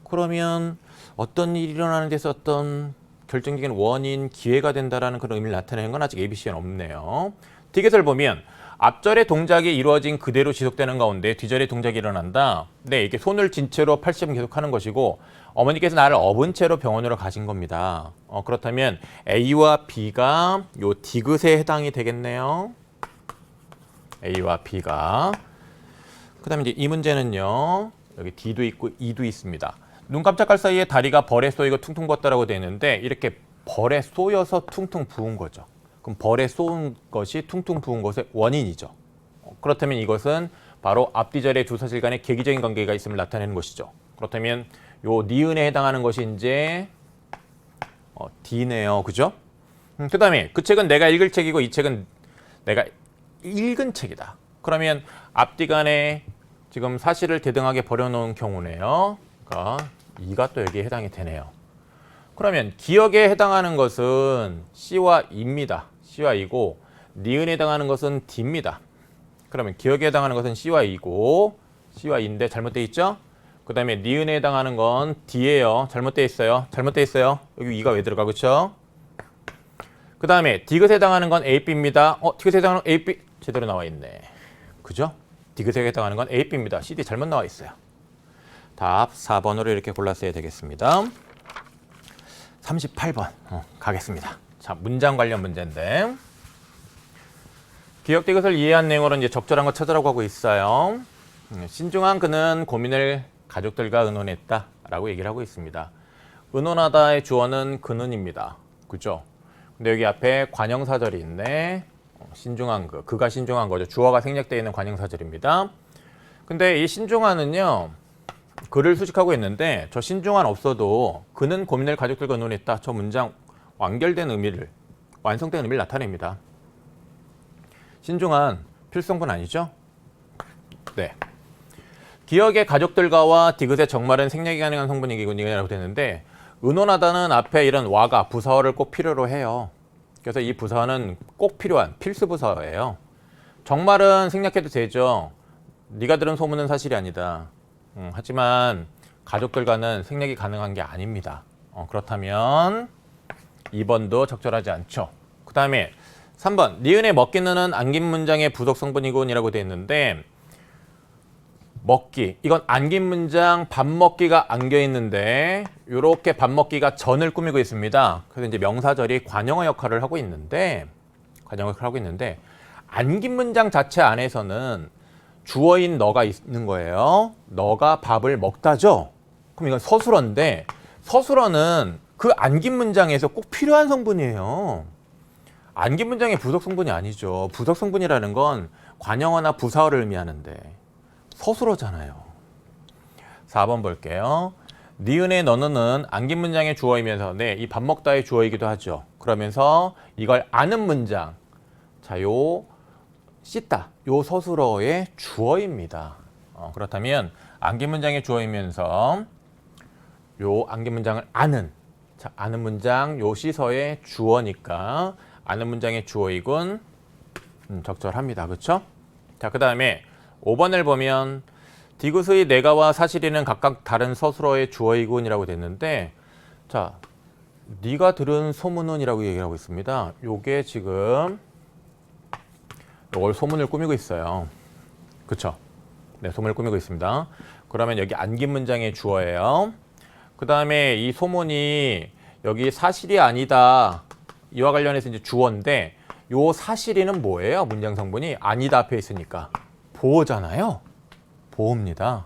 Speaker 1: 그러면 어떤 일이 일어나는 데서 어떤 결정적인 원인, 기회가 된다라는 그런 의미를 나타내는 건 아직 ABC에는 없네요. 디귿을 보면 앞절의 동작이 이루어진 그대로 지속되는 가운데 뒤절의 동작이 일어난다. 네, 이게 손을 쥔 채로 팔씨름 계속하는 것이고 어머니께서 나를 업은 채로 병원으로 가신 겁니다. 그렇다면 A와 B가 요 디귿에 해당이 되겠네요. A와 B가. 그 다음에 이제 이 문제는요. 여기 D도 있고 E도 있습니다. 눈 깜짝할 사이에 다리가 벌에 쏘이고 퉁퉁 부었다라고 되어 있는데 이렇게 벌에 쏘여서 퉁퉁 부은 거죠. 그럼 벌에 쏘은 것이 퉁퉁 부은 것의 원인이죠. 그렇다면 이것은 바로 앞뒤절의 두 사실 간의 계기적인 관계가 있음을 나타내는 것이죠. 그렇다면 요 니은에 해당하는 것이 이제 D네요. 그죠? 그 다음에 그 책은 내가 읽을 책이고 이 책은 내가 읽은 책이다. 그러면 앞뒤 간에 지금 사실을 대등하게 버려놓은 경우네요. 그러니까 이가 또 여기에 해당이 되네요. 그러면 기억에 해당하는 것은 C와 E입니다. C와 E고 니은에 해당하는 것은 D입니다. 그러면 기억에 해당하는 것은 C와 E고 C와 E인데 잘못되어 있죠? 그 다음에 니은에 해당하는 건 D예요. 잘못되어 있어요. 잘못되어 있어요. 여기 E가 왜 들어가? 그렇죠? 그 다음에 디귿에 해당하는 건 A, B입니다. 디귿에 해당하는 건 A, B 제대로 나와 있네. 그죠? 디귿에 해당하는 건 A, B입니다. CD 잘못 나와 있어요. 답 4번으로 이렇게 골랐어야 되겠습니다. 38번 가겠습니다. 자, 문장 관련 문제인데 기역 디귿을 이해한 내용으로 이제 적절한 거 찾으라고 하고 있어요. 신중한 그는 고민을 가족들과 의논했다라고 얘기를 하고 있습니다. 의논하다의 주어는 그는입니다. 그죠? 근데 여기 앞에 관형사절이 있네. 신중한 그가 신중한 거죠. 주어가 생략되어 있는 관형사절입니다. 근데 이 신중한은요. 그를 수식하고 있는데 저 신중한 없어도 그는 고민을 가족들과 의논했다. 저 문장 완결된 의미를 완성된 의미를 나타냅니다. 신중한 필성분 아니죠? 네. 기억의 가족들과와 디귿의 정말은 생략이 가능한 성분이라고 되는데 의논하다는 앞에 이런 와가 부사어를 꼭 필요로 해요. 그래서 이 부사어는 꼭 필요한 필수 부사어예요. 정말은 생략해도 되죠. 네가 들은 소문은 사실이 아니다. 하지만 가족들과는 생략이 가능한 게 아닙니다. 그렇다면 2번도 적절하지 않죠. 그 다음에 3번 니은의 먹기는 안긴 문장의 부속 성분이군이라고 되어 있는데 먹기 이건 안긴 문장 밥 먹기가 안겨 있는데 이렇게 밥 먹기가 전을 꾸미고 있습니다. 그래서 이제 명사절이 관형어 역할을 하고 있는데 안긴 문장 자체 안에서는 주어인 너가 있는 거예요. 너가 밥을 먹다죠. 그럼 이건 서술어인데 서술어는 그 안긴 문장에서 꼭 필요한 성분이에요. 안긴 문장의 부속 성분이 아니죠. 부속 성분이라는 건 관형어나 부사어를 의미하는데 서술어잖아요. 4번 볼게요. 니은의 너는은 안긴 문장의 주어이면서 네, 이 밥 먹다의 주어이기도 하죠. 그러면서 이걸 아는 문장. 자, 요 씻다. 요 서술어의 주어입니다. 그렇다면 안긴 문장의 주어이면서 요 안긴 문장을 아는. 자, 아는 문장 요 시서의 주어니까 아는 문장의 주어이군. 적절합니다. 그렇죠? 자, 그다음에 5번을 보면 디귿의 내가와 사실이는 각각 다른 서술어의 주어이군이라고 됐는데 자, 네가 들은 소문은이라고 얘기하고 있습니다. 요게 지금 요걸 소문을 꾸미고 있어요. 그렇죠? 네, 소문을 꾸미고 있습니다. 그러면 여기 안긴 문장의 주어예요. 그다음에 이 소문이 여기 사실이 아니다. 이와 관련해서 이제 주어인데 요 사실이는 뭐예요? 문장 성분이 아니다 앞에 있으니까 보어잖아요. 보어입니다.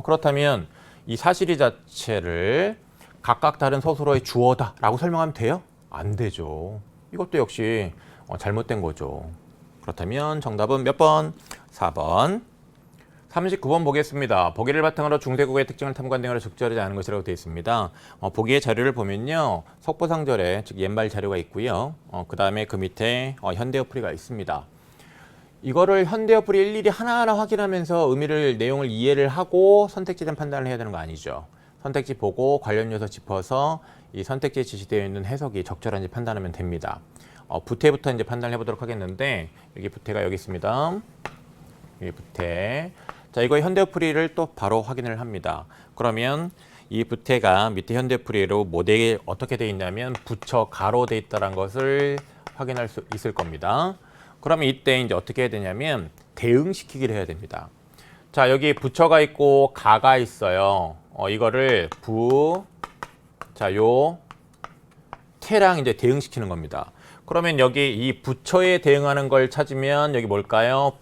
Speaker 1: 그렇다면 이 사실이 자체를 각각 다른 서술어의 주어다라고 설명하면 돼요? 안 되죠. 이것도 역시 잘못된 거죠. 그렇다면 정답은 몇 번? 4번. 39번 보겠습니다. 보기를 바탕으로 중세국어의 특징을 탐구한 등으로 적절하지 않은 것이라고 되어 있습니다. 보기의 자료를 보면요. 석보상절에 즉 옛말 자료가 있고요. 그 다음에 그 밑에 현대어풀이가 있습니다. 이거를 현대어풀이 일일이 하나하나 확인하면서 의미를 내용을 이해를 하고 선택지에 대한 판단을 해야 되는 거 아니죠. 선택지 보고 관련 요소 짚어서 이 선택지에 지시되어 있는 해석이 적절한지 판단하면 됩니다. 부태부터 이제 판단해 보도록 하겠는데 여기 부태가 여기 있습니다. 여기 부태. 자, 이거 현대어풀이를 또 바로 확인을 합니다. 그러면 이 부태가 밑에 현대어풀이로 모델이 어떻게 되어 있냐면 붙여 가로 되어 있다는 것을 확인할 수 있을 겁니다. 그러면 이때 이제 어떻게 해야 되냐면 대응시키기를 해야 됩니다. 자, 여기 부처가 있고 가가 있어요. 이거를 요 태랑 이제 대응시키는 겁니다. 그러면 여기 이 부처에 대응하는 걸 찾으면 여기 뭘까요?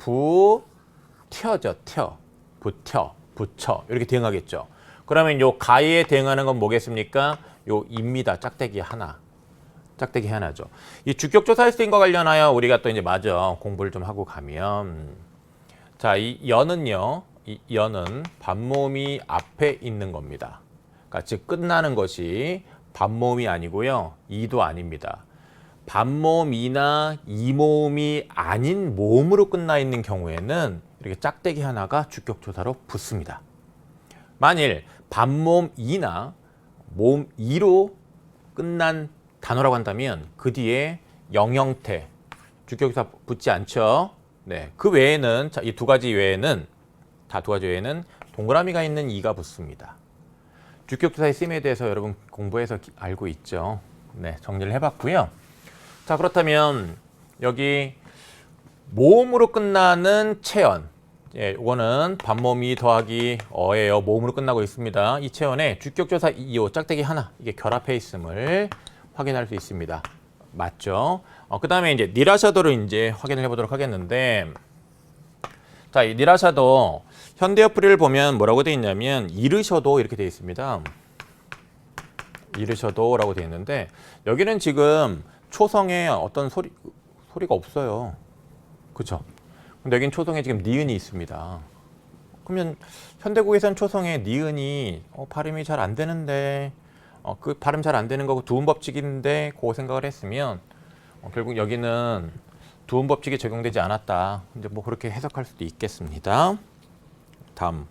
Speaker 1: 부텨죠. 텨. 부텨, 부처 이렇게 대응하겠죠. 그러면 요 가에 대응하는 건 뭐겠습니까? 요 입니다. 짝대기 하나. 짝대기 하나죠. 이 주격조사일수인과 관련하여 우리가 또 이제 마저 공부를 좀 하고 가면 자, 이 연은요. 이 연은 반모음이 앞에 있는 겁니다. 그러니까 즉 끝나는 것이 반모음이 아니고요. 이도 아닙니다. 반모음이나 이모음이 아닌 모음으로 끝나 있는 경우에는 이렇게 짝대기 하나가 주격조사로 붙습니다. 만일 반모음 이나 모음 이로 끝난 단어라고 한다면 그 뒤에 영형태 주격조사 붙지 않죠. 네, 그 외에는 이 두 가지 외에는 동그라미가 있는 이가 붙습니다. 주격조사의 쓰임에 대해서 여러분 공부해서 알고 있죠. 네, 정리를 해봤고요. 자, 그렇다면 여기 모음으로 끝나는 체언. 예, 이거는 반모음이 더하기 어예요. 모음으로 끝나고 있습니다. 이 체언에 주격조사 이오 짝대기 하나 이게 결합해 있음을 확인할 수 있습니다. 맞죠? 그 다음에 이제 니라샤도를 이제 확인을 해보도록 하겠는데, 자, 이 니라샤도 현대어풀이를 보면 뭐라고 되어 있냐면 이르셔도 이렇게 되어 있습니다. 이르셔도라고 되어 있는데 여기는 지금 초성에 어떤 소리가 없어요. 그렇죠? 근데 여긴 초성에 지금 니은이 있습니다. 그러면 현대국에서는 초성에 니은이 발음이 잘 안 되는데 그 발음 잘 안 되는 거고 두음 법칙인데 그거 생각을 했으면 결국 여기는 두음 법칙이 적용되지 않았다. 이제 뭐 그렇게 해석할 수도 있겠습니다. 다음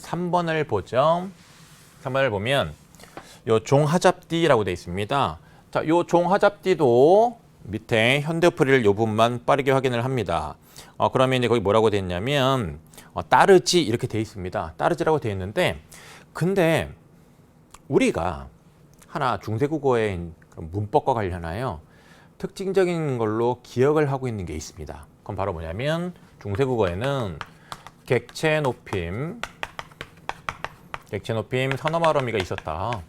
Speaker 1: 3번을 보죠. 3번을 보면 요 종하잡디라고 되어 있습니다. 자, 요 종하잡디도 밑에 현대어풀이를 요 부분만 빠르게 확인을 합니다. 그러면 이제 거기 뭐라고 되어 있냐면 따르지 이렇게 되어 있습니다. 따르지라고 되어 있는데 근데 우리가 하나 중세국어의 문법과 관련하여 특징적인 걸로 기억을 하고 있는 게 있습니다. 그건 바로 뭐냐면 중세국어에는 객체 높임, 선어말어미가 있었다.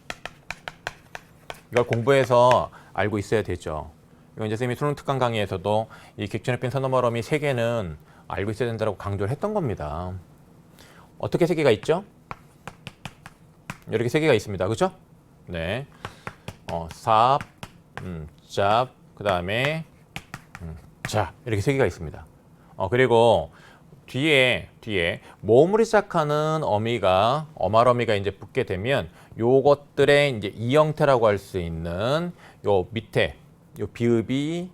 Speaker 1: 이걸 공부해서 알고 있어야 되죠. 이건 이제 쌤이 수능 특강 강의에서도 이 객체 높임 선어말어미 3개는 알고 있어야 된다고 강조를 했던 겁니다. 어떻게 세 개가 있죠? 이렇게 세 개가 있습니다. 그렇죠? 네. 삽, 잡, 그 다음에 자 이렇게 세 개가 있습니다. 그리고 뒤에 모음으로 시작하는 어미가 어말어미가 이제 붙게 되면 요것들의 이제 이 형태라고 할 수 있는 요 밑에 요 비읍이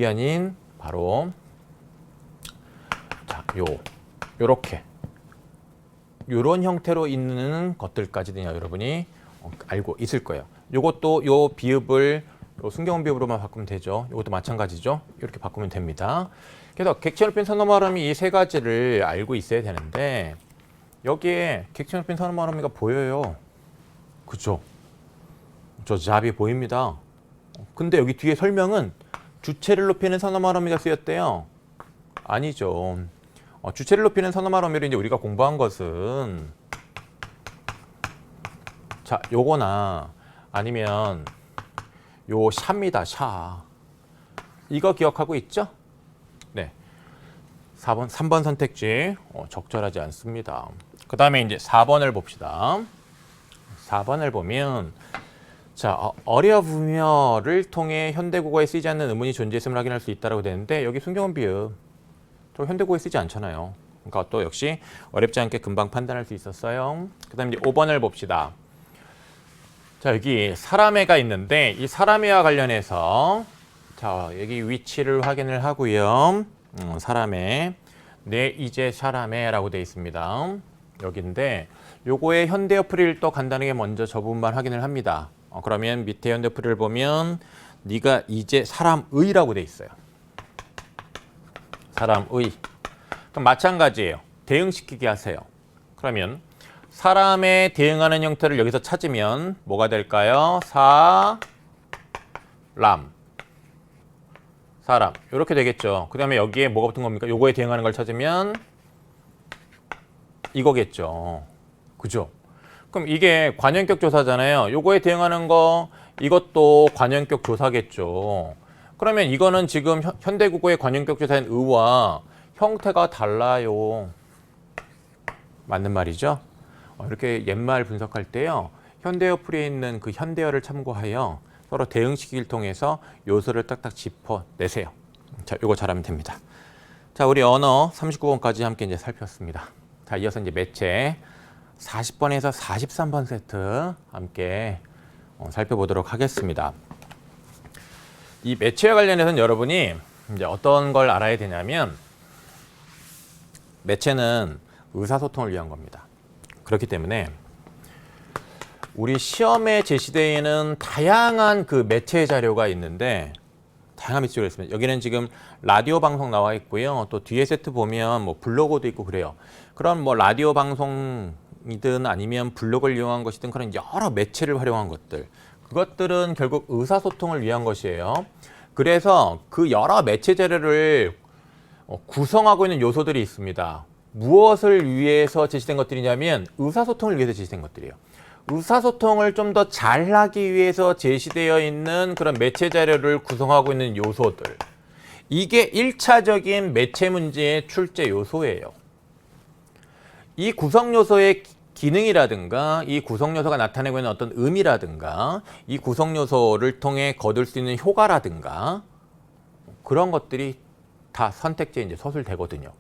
Speaker 1: 아닌 바로 자 요렇게 요런 형태로 있는 것들까지는 여러분이 알고 있을 거예요. 요것도 요 비읍을 요 순경음 비읍으로만 바꾸면 되죠. 이것도 마찬가지죠. 이렇게 바꾸면 됩니다. 그래서 객체 높인 선어말음이 이 세 가지를 알고 있어야 되는데 여기에 객체 높인 선어말음이가 보여요. 그죠? 저 잡이 보입니다. 근데 여기 뒤에 설명은 주체를 높이는 선어말음이가 쓰였대요. 아니죠. 주체를 높이는 선어말음이를 이제 우리가 공부한 것은 자 요거나 아니면 요 샤입니다. 샤. 이거 기억하고 있죠? 네. 3번 선택지 적절하지 않습니다. 그 다음에 이제 4번을 봅시다. 4번을 보면 자 어려부며를 통해 현대국어에 쓰이지 않는 의문이 존재했음을 확인할 수 있다고 되는데 여기 순경음 비읍 또 현대국어에 쓰지 않잖아요. 그러니까 또 역시 어렵지 않게 금방 판단할 수 있었어요. 그 다음에 이제 5번을 봅시다. 자 여기 사람애가 있는데 이 사람애와 관련해서 자 여기 위치를 확인을 하고요. 사람애 네 이제 사람애라고 되어 있습니다. 여기인데 요거의 현대어플을 또 간단하게 먼저 저 부분만 확인을 합니다. 그러면 밑에 현대어플을 보면 네가 이제 사람의라고 되어 있어요. 사람의. 그럼 마찬가지예요. 대응시키게 하세요. 그러면 사람에 대응하는 형태를 여기서 찾으면 뭐가 될까요? 사람 이렇게 되겠죠. 그 다음에 여기에 뭐가 붙은 겁니까? 요거에 대응하는 걸 찾으면 이거겠죠. 그죠? 그럼 이게 관형격 조사잖아요. 요거에 대응하는 거 이것도 관형격 조사겠죠. 그러면 이거는 지금 현대국어의 관형격 조사인 의와 형태가 달라요. 맞는 말이죠? 이렇게 옛말 분석할 때요. 현대어플에 있는 그 현대어를 참고하여 서로 대응시키기를 통해서 요소를 딱딱 짚어내세요. 자, 요거 잘하면 됩니다. 자, 우리 언어 39번까지 함께 이제 살폈습니다. 자, 이어서 이제 매체 40번에서 43번 세트 함께 살펴보도록 하겠습니다. 이 매체와 관련해서는 여러분이 이제 어떤 걸 알아야 되냐면 매체는 의사소통을 위한 겁니다. 그렇기 때문에 우리 시험에 제시되어 있는 다양한 그 매체 자료가 있는데 다양한 매체 자료가 있습니다. 여기는 지금 라디오 방송 나와 있고요. 또 뒤에 세트 보면 뭐 블로그도 있고 그래요. 그런 뭐 라디오 방송이든 아니면 블로그를 이용한 것이든 그런 여러 매체를 활용한 것들. 그것들은 결국 의사소통을 위한 것이에요. 그래서 그 여러 매체 자료를 구성하고 있는 요소들이 있습니다. 무엇을 위해서 제시된 것들이냐면 의사소통을 위해서 제시된 것들이에요. 의사소통을 좀 더 잘하기 위해서 제시되어 있는 그런 매체 자료를 구성하고 있는 요소들. 이게 1차적인 매체 문제의 출제 요소예요. 이 구성 요소의 기능이라든가 이 구성 요소가 나타내고 있는 어떤 의미라든가 이 구성 요소를 통해 거둘 수 있는 효과라든가 그런 것들이 다 선택지에 이제 서술되거든요.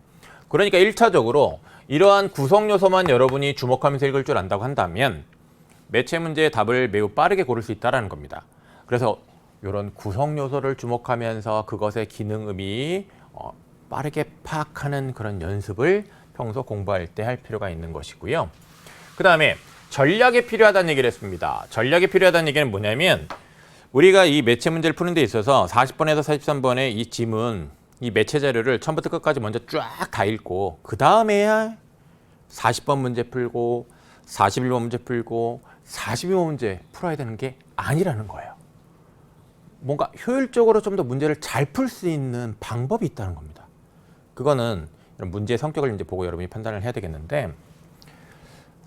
Speaker 1: 그러니까 1차적으로 이러한 구성 요소만 여러분이 주목하면서 읽을 줄 안다고 한다면 매체 문제의 답을 매우 빠르게 고를 수 있다는 겁니다. 그래서 이런 구성 요소를 주목하면서 그것의 기능 의미 빠르게 파악하는 그런 연습을 평소 공부할 때 할 필요가 있는 것이고요. 그 다음에 전략이 필요하다는 얘기를 했습니다. 전략이 필요하다는 얘기는 뭐냐면 우리가 이 매체 문제를 푸는 데 있어서 40번에서 43번의 이 지문, 이 매체 자료를 처음부터 끝까지 먼저 쫙 다 읽고 그 다음에야 40번 문제 풀고 41번 문제 풀고 42번 문제 풀어야 되는 게 아니라는 거예요. 뭔가 효율적으로 좀 더 문제를 잘 풀 수 있는 방법이 있다는 겁니다. 그거는 이런 문제의 성격을 이제 보고 여러분이 판단을 해야 되겠는데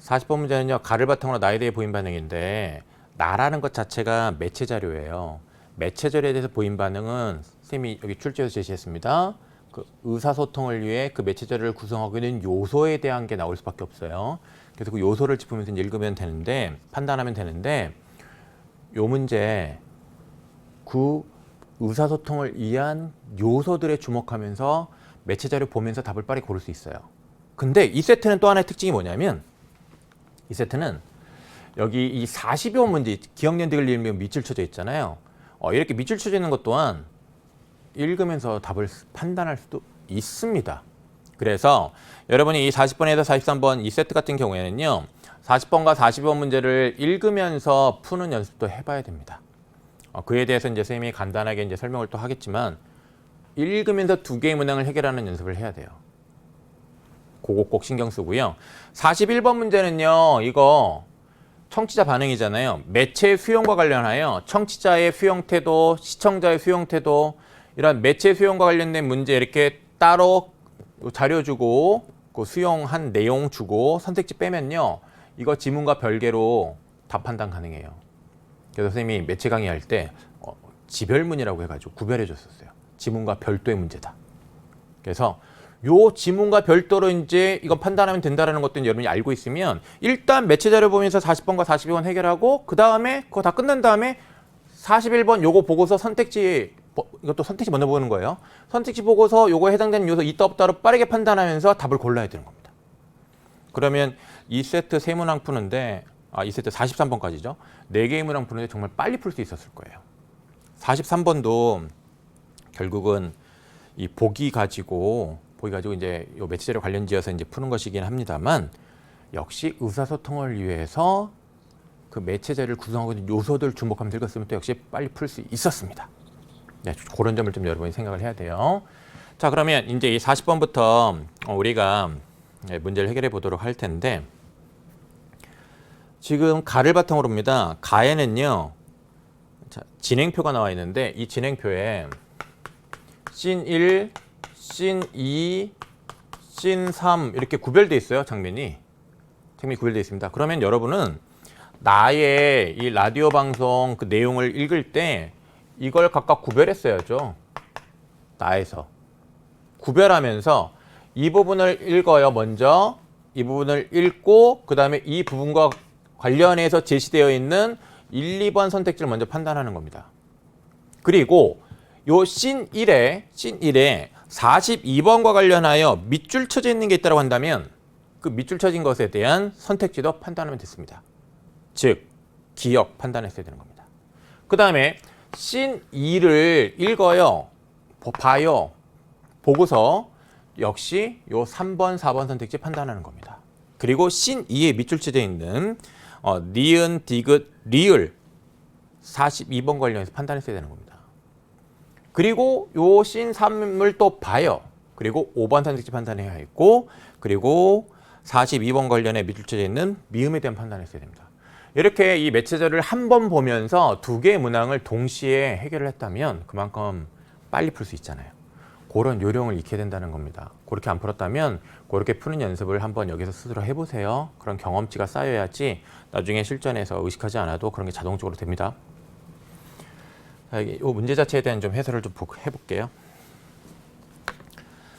Speaker 1: 40번 문제는요. 가를 바탕으로 나에 대해 보인 반응인데 나라는 것 자체가 매체 자료예요. 매체 자료에 대해서 보인 반응은 선생님이 여기 출제해서 제시했습니다. 그 의사소통을 위해 그 매체 자료를 구성하고 있는 요소에 대한 게 나올 수밖에 없어요. 그래서 그 요소를 짚으면서 이제 읽으면 되는데, 판단하면 되는데, 요 문제 그 의사소통을 위한 요소들에 주목하면서 매체 자료 보면서 답을 빨리 고를 수 있어요. 근데 이 세트는 또 하나의 특징이 뭐냐면, 이 세트는 여기 이 40여 문제, 기억연득을 읽으면 밑줄 쳐져 있잖아요. 이렇게 밑줄 쳐져 있는 것 또한 읽으면서 답을 판단할 수도 있습니다. 그래서 여러분이 이 40번에서 43번 이 세트 같은 경우에는요, 40번과 42번 문제를 읽으면서 푸는 연습도 해봐야 됩니다. 그에 대해서 이제 선생님이 간단하게 이제 설명을 또 하겠지만, 읽으면서 두 개의 문항을 해결하는 연습을 해야 돼요. 그거 꼭 신경 쓰고요. 41번 문제는요, 이거 청취자 반응이잖아요. 매체 수용과 관련하여 청취자의 수용 태도, 시청자의 수용 태도, 이런 매체 수용과 관련된 문제 이렇게 따로 자료 주고 그 수용한 내용 주고 선택지 빼면요, 이거 지문과 별개로 답 판단 가능해요. 그래서 선생님이 매체 강의할 때 지별문이라고 해가지고 구별해 줬었어요. 지문과 별도의 문제다. 그래서 요 지문과 별도로 이제 이건 판단하면 된다는 것도 여러분이 알고 있으면, 일단 매체 자료 보면서 40번과 42번 해결하고, 그 다음에 그거 다 끝난 다음에 41번 요거 보고서 선택지, 이것도 선택지 먼저 보는 거예요. 선택지 보고서 요거에 해당되는 요소 있다 없다로 빠르게 판단하면서 답을 골라야 되는 겁니다. 그러면 이 세트 세 문항 푸는데, 이 세트 43번까지죠. 4개의 문항 푸는데 정말 빨리 풀 수 있었을 거예요. 43번도 결국은 이 보기 가지고 이제 요 매체 자료 관련 지어서 이제 푸는 것이긴 합니다만, 역시 의사소통을 위해서 그 매체 자료를 구성하고 있는 요소들 주목하면서 읽었으면 또 역시 빨리 풀 수 있었습니다. 네, 그런 점을 좀 여러분이 생각을 해야 돼요. 자, 그러면 이제 이 40번부터 우리가 문제를 해결해 보도록 할 텐데, 지금 가를 바탕으로 봅니다. 가에는요, 자, 진행표가 나와 있는데, 이 진행표에 씬 1, 씬 2, 씬 3 이렇게 구별되어 있어요. 장면이 구별되어 있습니다. 그러면 여러분은 나의 이 라디오 방송 그 내용을 읽을 때 이걸 각각 구별했어야죠. 나에서 구별하면서 이 부분을 읽어요. 먼저 이 부분을 읽고, 그 다음에 이 부분과 관련해서 제시되어 있는 1, 2번 선택지를 먼저 판단하는 겁니다. 그리고 요 씬 1에 42번과 관련하여 밑줄 쳐져 있는 게 있다고 한다면, 그 밑줄 쳐진 것에 대한 선택지도 판단하면 됐습니다. 즉, 기억 판단했어야 되는 겁니다. 그 다음에 씬 2를 읽어요. 봐요. 보고서 역시 요 3번, 4번 선택지 판단하는 겁니다. 그리고 씬 2에 밑줄 쳐져 있는 니은, 디귿, 리을 42번 관련해서 판단했어야 되는 겁니다. 그리고 요 씬 3을 또 봐요. 그리고 5번 선택지 판단해야 했고, 그리고 42번 관련해 밑줄 쳐져 있는 미음에 대한 판단을 했어야 됩니다. 이렇게 이 매체 자료를 한 번 보면서 두 개의 문항을 동시에 해결을 했다면 그만큼 빨리 풀 수 있잖아요. 그런 요령을 익혀야 된다는 겁니다. 그렇게 안 풀었다면 그렇게 푸는 연습을 한번 여기서 스스로 해보세요. 그런 경험치가 쌓여야지 나중에 실전에서 의식하지 않아도 그런 게 자동적으로 됩니다. 자, 이 문제 자체에 대한 좀 해설을 좀 해볼게요.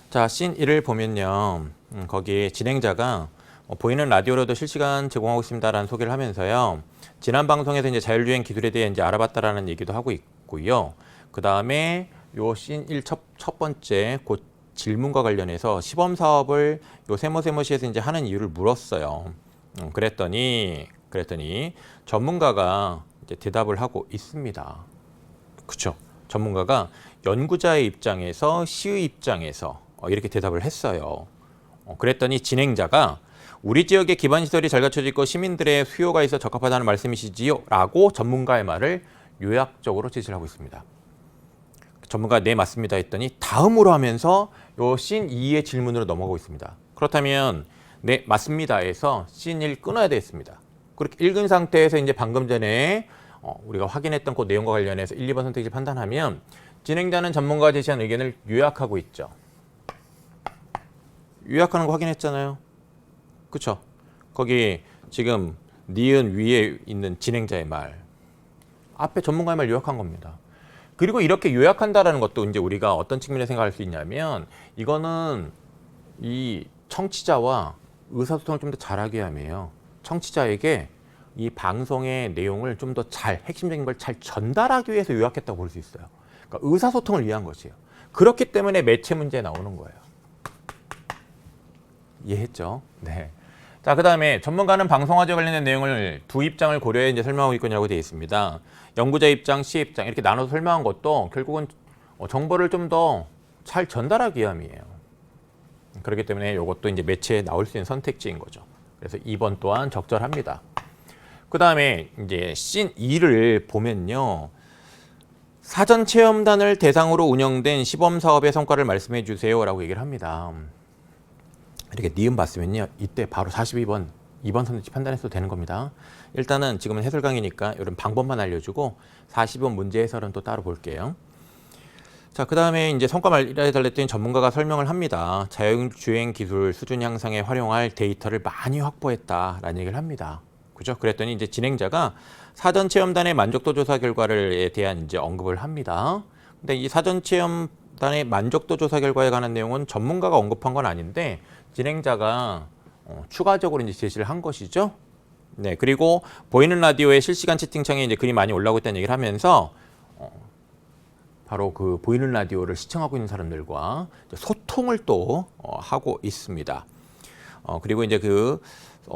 Speaker 1: 자, 씬 1을 보면요, 거기 진행자가 보이는 라디오로도 실시간 제공하고 있습니다라는 소개를 하면서요, 지난 방송에서 이제 자율주행 기술에 대해 이제 알아봤다라는 얘기도 하고 있고요. 그 다음에 요 씬 1 첫 번째 그 질문과 관련해서 시범 사업을 요 세모세모시에서 이제 하는 이유를 물었어요. 그랬더니 전문가가 이제 대답을 하고 있습니다. 그렇죠? 전문가가 연구자의 입장에서 시의 입장에서 이렇게 대답을 했어요. 그랬더니 진행자가 우리 지역의 기반 시설이 잘 갖춰져 있고 시민들의 수요가 있어 적합하다는 말씀이시지요? 라고 전문가의 말을 요약적으로 제시를 하고 있습니다. 전문가가 네 맞습니다 했더니 다음으로 하면서 요 씬 2의 질문으로 넘어가고 있습니다. 그렇다면 네 맞습니다에서 씬 1 끊어야 되겠습니다. 그렇게 읽은 상태에서 이제 방금 전에 우리가 확인했던 그 내용과 관련해서 1, 2번 선택지 판단하면 진행자는 전문가가 제시한 의견을 요약하고 있죠. 요약하는 거 확인했잖아요. 그쵸? 거기 지금 니은 위에 있는 진행자의 말, 앞에 전문가의 말 요약한 겁니다. 그리고 이렇게 요약한다라는 것도 이제 우리가 어떤 측면에 생각할 수 있냐면 이거는 이 청취자와 의사소통을 좀 더 잘하게 하며요. 청취자에게 이 방송의 내용을 좀 더 핵심적인 걸 잘 전달하기 위해서 요약했다고 볼 수 있어요. 그러니까 의사소통을 위한 것이에요. 그렇기 때문에 매체 문제에 나오는 거예요. 이해했죠? 네. 자, 그 다음에 전문가는 방송화제 관련된 내용을 두 입장을 고려해 이제 설명하고 있거냐고 되어 있습니다. 연구자 입장, 시의 입장 이렇게 나눠서 설명한 것도 결국은 정보를 좀 더 잘 전달하기 위함이에요. 그렇기 때문에 이것도 이제 매체에 나올 수 있는 선택지인 거죠. 그래서 2번 또한 적절합니다. 그 다음에 이제 씬 2를 보면요. 사전 체험단을 대상으로 운영된 시범 사업의 성과를 말씀해 주세요라고 얘기를 합니다. 이렇게 니은 봤으면요. 이때 바로 42번, 2번 선택지 판단해도 되는 겁니다. 일단은 지금은 해설 강의니까 이런 방법만 알려주고 40번 문제 해설은 또 따로 볼게요. 자, 그 다음에 이제 성과 말해달랬더니 전문가가 설명을 합니다. 자율주행 기술 수준 향상에 활용할 데이터를 많이 확보했다라는 얘기를 합니다. 그죠? 그랬더니 이제 진행자가 사전 체험단의 만족도 조사 결과에 대한 이제 언급을 합니다. 근데 이 사전 체험단의 만족도 조사 결과에 관한 내용은 전문가가 언급한 건 아닌데 진행자가 추가적으로 이제 제시를 한 것이죠. 네, 그리고 보이는 라디오의 실시간 채팅창에 이제 글이 많이 올라오고 있다는 얘기를 하면서 바로 그 보이는 라디오를 시청하고 있는 사람들과 소통을 또 하고 있습니다. 그리고 이제 그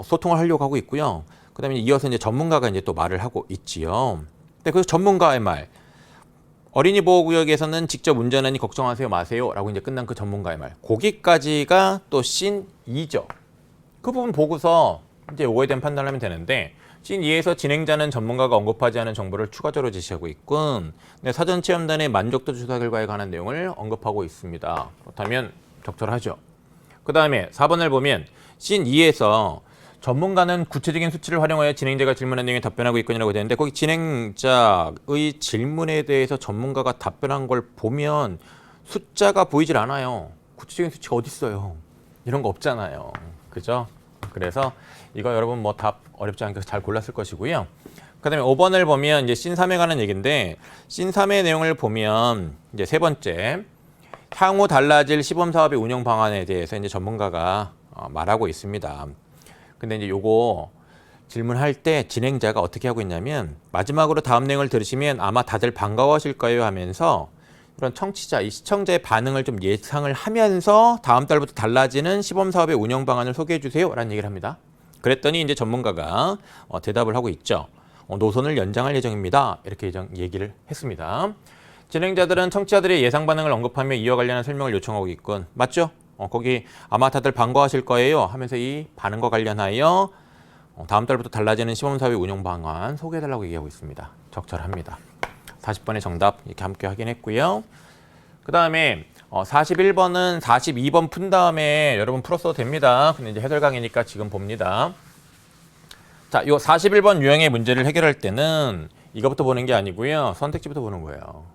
Speaker 1: 소통을 하려고 하고 있고요. 그다음에 이어서 이제 전문가가 이제 또 말을 하고 있지요. 근데 그 전문가의 말, 어린이 보호구역에서는 직접 운전하니 걱정하세요 마세요라고 이제 끝난 그 전문가의 말, 거기까지가 또 씬 2죠. 그 부분 보고서 이제 요거에 대한 판단을 하면 되는데 씬 2에서 진행자는 전문가가 언급하지 않은 정보를 추가적으로 제시하고 있고 사전 체험단의 만족도 조사 결과에 관한 내용을 언급하고 있습니다. 그렇다면 적절하죠. 그 다음에 4번을 보면 씬 2에서 전문가는 구체적인 수치를 활용하여 진행자가 질문한 내용에 답변하고 있거니라고 되는데 거기 진행자의 질문에 대해서 전문가가 답변한 걸 보면 숫자가 보이질 않아요. 구체적인 수치가 어디 있어요? 이런 거 없잖아요. 그죠? 그래서 이거 여러분 뭐 답 어렵지 않게 잘 골랐을 것이고요. 그 다음에 5번을 보면 이제 씬 3에 관한 얘기인데 씬 3의 내용을 보면 이제 세 번째 향후 달라질 시범 사업의 운영 방안에 대해서 이제 전문가가 말하고 있습니다. 근데 이제 요거 질문할 때 진행자가 어떻게 하고 있냐면 마지막으로 다음 내용을 들으시면 아마 다들 반가워하실 거예요 하면서 그런 청취자, 이 시청자의 반응을 좀 예상을 하면서 다음 달부터 달라지는 시범 사업의 운영 방안을 소개해 주세요 라는 얘기를 합니다. 그랬더니 이제 전문가가 대답을 하고 있죠. 노선을 연장할 예정입니다. 이렇게 얘기를 했습니다. 진행자들은 청취자들의 예상 반응을 언급하며 이와 관련한 설명을 요청하고 있군. 맞죠? 거기 아마 다들 반가워하실 거예요 하면서 이 반응과 관련하여 다음 달부터 달라지는 시범사업의 운영 방안 소개해달라고 얘기하고 있습니다. 적절합니다. 40번의 정답 이렇게 함께 확인했고요. 그 다음에 41번은 42번 푼 다음에 여러분 풀었어도 됩니다. 근데 이제 해설 강의니까 지금 봅니다. 자, 요 41번 유형의 문제를 해결할 때는 이거부터 보는 게 아니고요. 선택지부터 보는 거예요.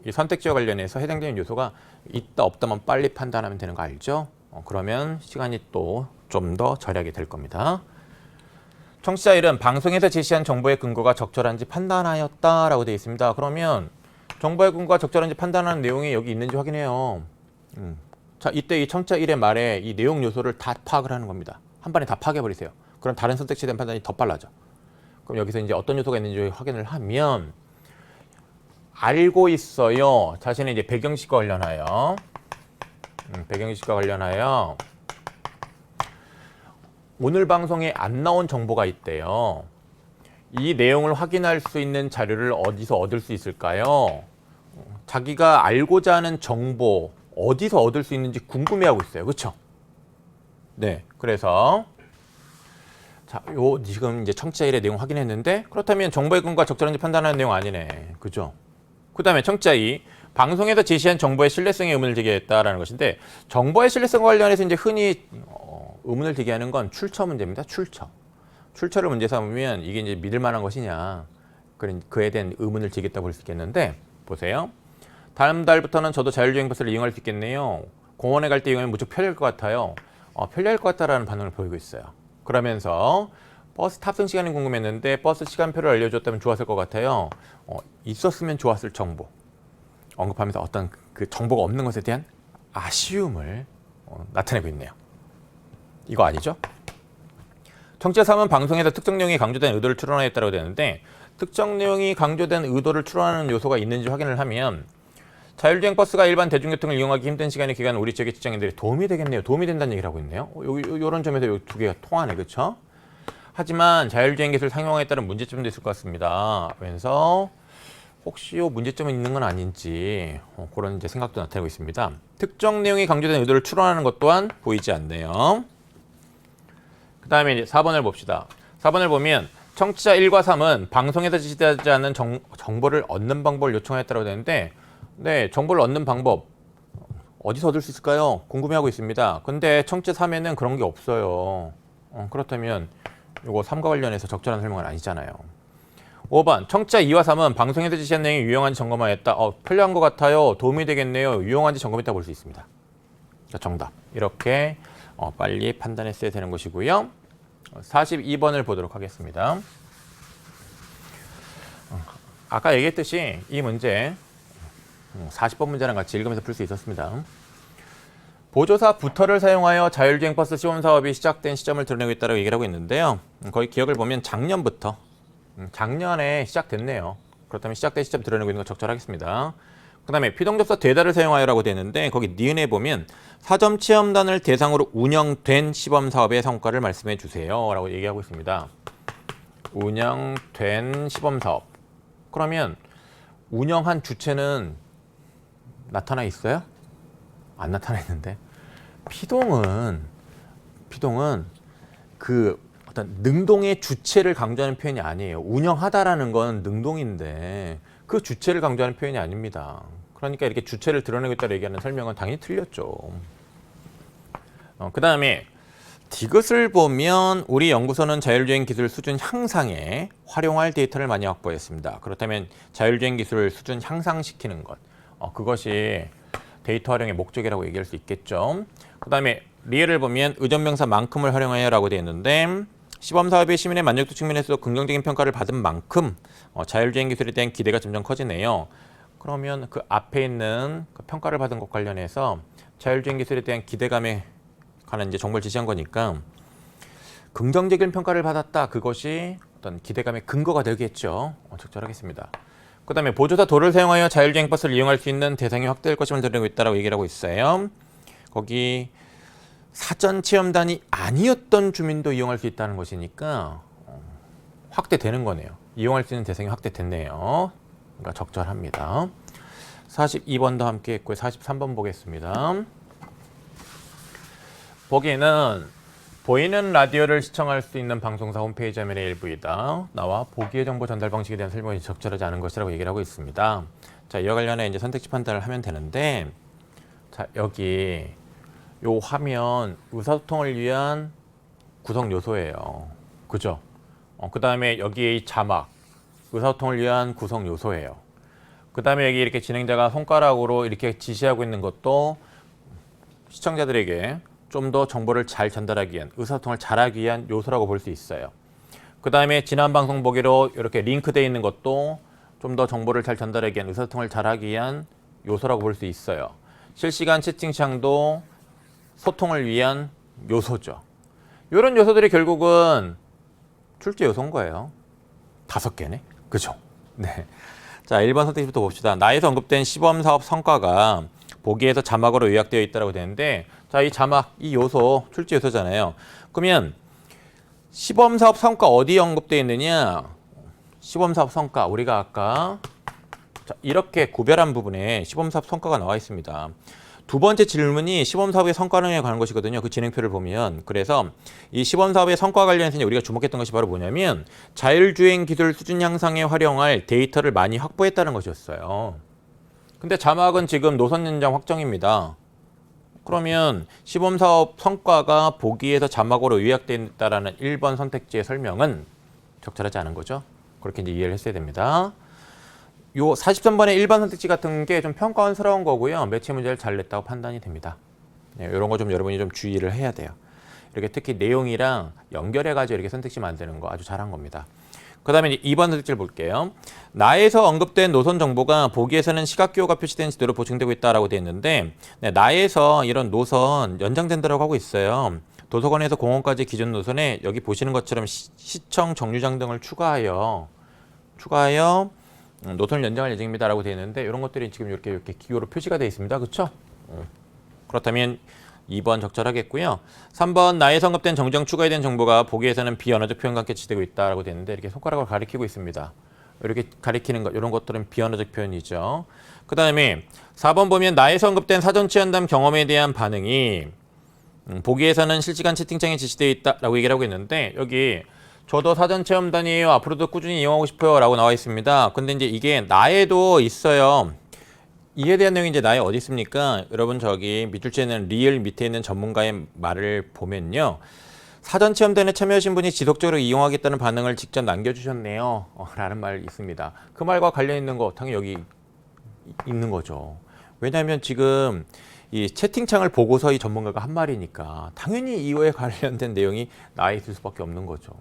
Speaker 1: 이 선택지와 관련해서 해당되는 요소가 있다 없다만 빨리 판단하면 되는 거 알죠? 그러면 시간이 또 좀 더 절약이 될 겁니다. 청취자 1은 방송에서 제시한 정보의 근거가 적절한지 판단하였다라고 되어 있습니다. 그러면 정보의 근거가 적절한지 판단하는 내용이 여기 있는지 확인해요. 자, 이때 이 청취자 1의 말에 이 내용 요소를 다 파악을 하는 겁니다. 한 번에 다 파악해버리세요. 그럼 다른 선택지에 대한 판단이 더 빨라져. 그럼 여기서 이제 어떤 요소가 있는지 확인을 하면 알고 있어요. 자신의 이제 배경식과 관련하여 배경식과 관련하여 오늘 방송에 안 나온 정보가 있대요. 이 내용을 확인할 수 있는 자료를 어디서 얻을 수 있을까요? 자기가 알고자 하는 정보 어디서 얻을 수 있는지 궁금해하고 있어요. 그렇죠? 네, 그래서 자, 요 지금 이제 청취자 1의 내용 확인했는데 그렇다면 정보의 근거가 적절한지 판단하는 내용 아니네. 그죠? 그 다음에 청취자 2, 방송에서 제시한 정보의 신뢰성에 의문을 제기했다라는 것인데 정보의 신뢰성과 관련해서 이제 흔히 의문을 제기하는 건 출처 문제입니다. 출처를 문제 삼으면 이게 이제 믿을 만한 것이냐 그에 대한 의문을 제기했다고 볼 수 있겠는데 보세요. 다음 달부터는 저도 자율주행 버스를 이용할 수 있겠네요. 공원에 갈 때 이용하면 무척 편리할 것 같아요. 편리할 것 같다라는 반응을 보이고 있어요. 그러면서 버스 탑승 시간이 궁금했는데 버스 시간표를 알려줬다면 좋았을 것 같아요. 있었으면 좋았을 정보. 언급하면서 어떤 그 정보가 없는 것에 대한 아쉬움을 나타내고 있네요. 이거 아니죠? 청취자 3은 방송에서 특정 내용이 강조된 의도를 추론하였다고 되는데 특정 내용이 강조된 의도를 추론하는 요소가 있는지 확인을 하면 자율주행 버스가 일반 대중교통을 이용하기 힘든 시간의 기간 우리 지역의 직장인들이 도움이 되겠네요. 도움이 된다는 얘기를 하고 있네요. 요런 점에서 요 두 개가 통하네. 그렇죠? 하지만 자율주행 기술 상용화에 따른 문제점도 있을 것 같습니다. 그래서 혹시 요 문제점이 있는 건 아닌지 그런 이제 생각도 나타내고 있습니다. 특정 내용이 강조된 의도를 추론하는 것 또한 보이지 않네요. 그 다음에 이제 4번을 봅시다. 4번을 보면 청취자 1과 3은 방송에서 지시되지 않은 정보를 얻는 방법을 요청하였다고 되는데 네, 정보를 얻는 방법 어디서 얻을 수 있을까요? 궁금해하고 있습니다. 근데 청취자 3에는 그런 게 없어요. 그렇다면 이거 3과 관련해서 적절한 설명은 아니잖아요. 5번 청취자 2와 3은 방송에서 지시한 내용이 유용한지 점검하였다. 편리한 것 같아요. 도움이 되겠네요. 유용한지 점검했다 볼 수 있습니다. 자, 정답. 이렇게 빨리 판단했어야 되는 것이고요. 42번을 보도록 하겠습니다. 아까 얘기했듯이 이 문제 40번 문제랑 같이 읽으면서 풀 수 있었습니다. 보조사 부터를 사용하여 자율주행 버스 시범 사업이 시작된 시점을 드러내고 있다고 얘기를 하고 있는데요. 거의 기억을 보면 작년부터 작년에 시작됐네요. 그렇다면 시작된 시점 드러내고 있는 거 적절하겠습니다. 그 다음에 피동접사 대다를 사용하여라고 되는데 거기 니은에 보면 사점 체험단을 대상으로 운영된 시범 사업의 성과를 말씀해 주세요 라고 얘기하고 있습니다. 운영된 시범 사업. 그러면 운영한 주체는 나타나 있어요? 안 나타나 있는데 피동은 그 어떤 능동의 주체를 강조하는 표현이 아니에요. 운영하다라는 건 능동인데 그 주체를 강조하는 표현이 아닙니다. 그러니까 이렇게 주체를 드러내고 있다고 얘기하는 설명은 당연히 틀렸죠. 그 다음에 디귿을 보면 우리 연구소는 자율주행 기술 수준 향상에 활용할 데이터를 많이 확보했습니다. 그렇다면 자율주행 기술 수준 향상시키는 것 그것이 데이터 활용의 목적이라고 얘기할 수 있겠죠. 그 다음에 리을을 보면 의존명사 만큼을 활용하여 라고 되어 있는데 시범사업이 시민의 만족도 측면에서 긍정적인 평가를 받은 만큼 자율주행 기술에 대한 기대가 점점 커지네요. 그러면 그 앞에 있는 그 평가를 받은 것 관련해서 자율주행 기술에 대한 기대감에 관한 이제 정보를 제시한 거니까 긍정적인 평가를 받았다. 그것이 어떤 기대감의 근거가 되겠죠. 적절하겠습니다. 그 다음에 보조사 도를 사용하여 자율주행 버스를 이용할 수 있는 대상이 확대될 것임을 드러내고 있다고 얘기를 하고 있어요. 거기 사전 체험단이 아니었던 주민도 이용할 수 있다는 것이니까 확대되는 거네요. 이용할 수 있는 대상이 확대됐네요. 그러니까 적절합니다. 42번도 함께 했고요. 43번 보겠습니다. 보기에는 보이는 라디오를 시청할 수 있는 방송사 홈페이지 화면의 일부이다. 나와 보기의 정보 전달 방식에 대한 설명이 적절하지 않은 것이라고 얘기를 하고 있습니다. 자, 이와 관련해 이제 선택지 판단을 하면 되는데, 자, 여기 요 화면 의사소통을 위한 구성 요소예요. 그죠? 그 다음에 여기 이 자막 의사소통을 위한 구성 요소예요. 그 다음에 여기 이렇게 진행자가 손가락으로 이렇게 지시하고 있는 것도 시청자들에게 좀 더 정보를 잘 전달하기 위한 의사소통을 잘하기 위한 요소라고 볼 수 있어요. 그 다음에 지난 방송 보기로 이렇게 링크되어 있는 것도 좀 더 정보를 잘 전달하기 위한 의사소통을 잘하기 위한 요소라고 볼 수 있어요. 실시간 채팅창도 소통을 위한 요소죠. 이런 요소들이 결국은 출제 요소인 거예요. 5개네. 그죠? 네. 자, 1번 선택지부터 봅시다. 나에서 언급된 시범사업 성과가 보기에서 자막으로 요약되어 있다고 되는데, 자, 이 자막, 이 요소, 출제 요소잖아요. 그러면 시범사업 성과 어디에 언급되어 있느냐? 시범사업 성과, 우리가 아까 자, 이렇게 구별한 부분에 시범사업 성과가 나와 있습니다. 두 번째 질문이 시범사업의 성과에 관한 것이거든요. 그 진행표를 보면. 그래서 이 시범사업의 성과 관련해서 우리가 주목했던 것이 바로 뭐냐면 자율주행 기술 수준 향상에 활용할 데이터를 많이 확보했다는 것이었어요. 근데 자막은 지금 노선 연장 확정입니다. 그러면 시범사업 성과가 보기에서 자막으로 요약된다라는 1번 선택지의 설명은 적절하지 않은 거죠. 그렇게 이제 이해를 했어야 됩니다. 요 43번의 일반 선택지 같은 게 좀 평가원스러운 거고요. 매체 문제를 잘 냈다고 판단이 됩니다. 네, 이런 거 좀 여러분이 좀 주의를 해야 돼요. 이렇게 특히 내용이랑 연결해가지고 이렇게 선택지 만드는 거 아주 잘한 겁니다. 그다음에 이제 2번 선택지를 볼게요. 나에서 언급된 노선 정보가 보기에서는 시각기호가 표시된 지도로 보충되고 있다라고 되어 있는데 네, 나에서 이런 노선 연장된다라고 하고 있어요. 도서관에서 공원까지 기존 노선에 여기 보시는 것처럼 시청 정류장 등을 추가하여 노선을 연장할 예정입니다라고 되어 있는데 이런 것들이 지금 이렇게 기호로 표시가 되어 있습니다. 그렇죠? 그렇다면 2번 적절하겠고요. 3번 나에서 언급된 정정 추가에 대한 정보가 보기에서는 비언어적 표현과 함께 지되고 있다라고 되어 있는데 이렇게 손가락으로 가리키고 있습니다. 이렇게 가리키는 것 이런 것들은 비언어적 표현이죠. 그다음에 4번 보면 나에서 언급된 사전 체험담 경험에 대한 반응이 보기에서는 실시간 채팅창에 지시되어 있다라고 얘기를 하고 있는데 여기 저도 사전 체험단이에요. 앞으로도 꾸준히 이용하고 싶어요. 라고 나와 있습니다. 근데 이제 이게 나에도 있어요. 이에 대한 내용이 이제 나에 어디 있습니까? 여러분 저기 밑줄 치는 리을 밑에 있는 전문가의 말을 보면요. 사전 체험단에 참여하신 분이 지속적으로 이용하겠다는 반응을 직접 남겨주셨네요. 라는 말이 있습니다. 그 말과 관련 있는 거 당연히 여기 있는 거죠. 왜냐하면 지금 이 채팅창을 보고서 이 전문가가 한 말이니까 당연히 이거에 관련된 내용이 나에 있을 수밖에 없는 거죠.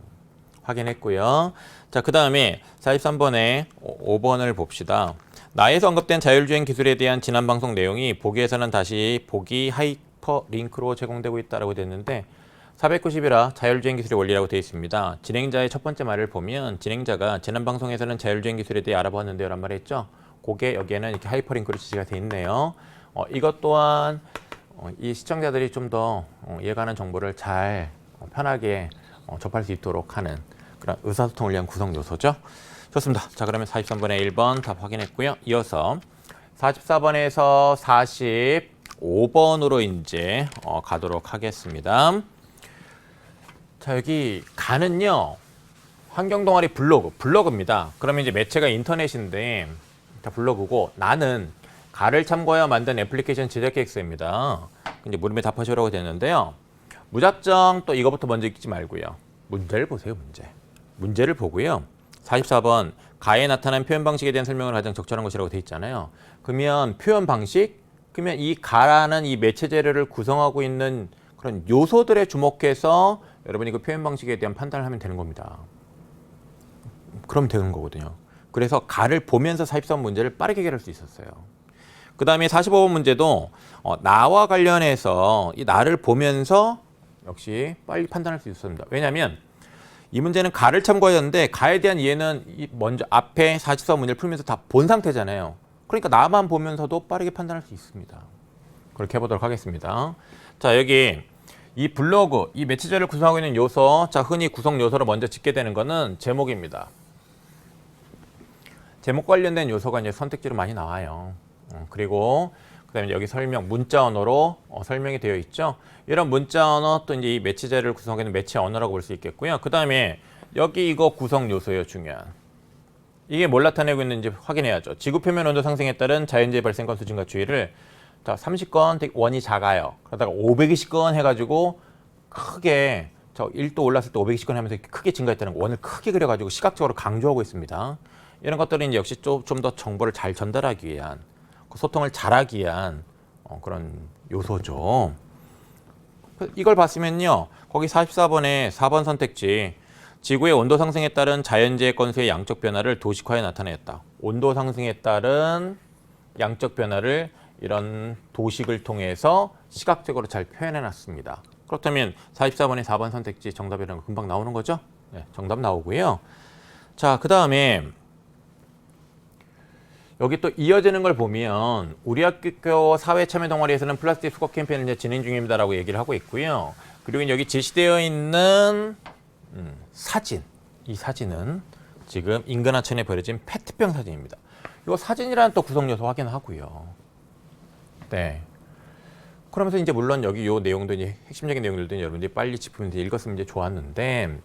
Speaker 1: 확인했고요. 자, 그 다음에 43번에 5번을 봅시다. 나에서 언급된 자율주행 기술에 대한 지난 방송 내용이 보기에서는 다시 보기 하이퍼링크로 제공되고 있다고 됐는데 490이라 자율주행 기술의 원리라고 되어 있습니다. 진행자의 첫 번째 말을 보면 진행자가 지난 방송에서는 자율주행 기술에 대해 알아보았는데요 라는 말을 했죠. 그게 여기에는 이렇게 하이퍼링크로 지시가 되어 있네요. 이것 또한 이 시청자들이 좀 더 이해가는 정보를 잘 편하게 접할 수 있도록 하는 그런 의사소통을 위한 구성 요소죠. 좋습니다. 자, 그러면 43번에 1번 답 확인했고요. 이어서 44번에서 45번으로 이제 가도록 하겠습니다. 자, 여기 가는요. 환경동아리 블로그입니다. 그러면 이제 매체가 인터넷인데 블로그고 나는 가를 참고하여 만든 애플리케이션 제작 계획서입니다. 이제 물음에 답하시라고 되는데요. 무작정 또 이거부터 먼저 읽지 말고요. 문제를 보세요. 문제를 보고요. 44번 가에 나타난 표현 방식에 대한 설명을 가장 적절한 것이라고 되어 있잖아요. 그러면 표현 방식? 그러면 이 가라는 이 매체 재료를 구성하고 있는 그런 요소들에 주목해서 여러분이 그 표현 방식에 대한 판단을 하면 되는 겁니다. 그럼 되는 거거든요. 그래서 가를 보면서 44번 문제를 빠르게 해결할 수 있었어요. 그 다음에 45번 문제도 나와 관련해서 이 나를 보면서 역시 빨리 판단할 수 있었습니다. 왜냐하면 이 문제는 가를 참고하였는데 가에 대한 이해는 먼저 앞에 44번 문제를 풀면서 다 본 상태잖아요. 그러니까 나만 보면서도 빠르게 판단할 수 있습니다. 그렇게 해보도록 하겠습니다. 자, 여기 이 블로그, 이 매체자를 구성하고 있는 요소, 자, 흔히 구성 요소로 먼저 짓게 되는 거는 제목입니다. 제목 관련된 요소가 이제 선택지로 많이 나와요. 그리고 그다음에 여기 설명, 문자 언어로 설명이 되어 있죠. 이런 문자 언어 또 이제 이 매체자를 구성하고 있는 매체 언어라고 볼 수 있겠고요. 그다음에 여기 이거 구성 요소예요, 중요한. 이게 뭘 나타내고 있는지 확인해야죠. 지구 표면 온도 상승에 따른 자연재해 발생 건수 증가 추이를 30건 원이 작아요. 그러다가 520건 해가지고 크게 저 1도 올랐을 때 520건 하면서 크게 증가했다는 거 원을 크게 그려가지고 시각적으로 강조하고 있습니다. 이런 것들은 이제 역시 좀 더 정보를 잘 전달하기 위한 소통을 잘하기 위한 그런 요소죠. 이걸 봤으면요. 거기 44번에 4번 선택지 지구의 온도 상승에 따른 자연재해 건수의 양적 변화를 도식화해 나타냈다. 온도 상승에 따른 양적 변화를 이런 도식을 통해서 시각적으로 잘 표현해 놨습니다. 그렇다면 44번에 4번 선택지 정답이라는 거 금방 나오는 거죠? 네, 정답 나오고요. 자, 그 다음에 여기 또 이어지는 걸 보면 우리 학교 사회 참여 동아리에서는 플라스틱 수거 캠페인을 이제 진행 중입니다라고 얘기를 하고 있고요. 그리고 여기 제시되어 있는 사진, 이 사진은 지금 인근 하천에 버려진 페트병 사진입니다. 이 사진이라는 또 구성 요소 확인하고요. 네. 그러면서 이제 물론 여기 요 내용도 이제 핵심적인 내용들도 여러분들이 빨리 짚으면서 읽었으면 이제 좋았는데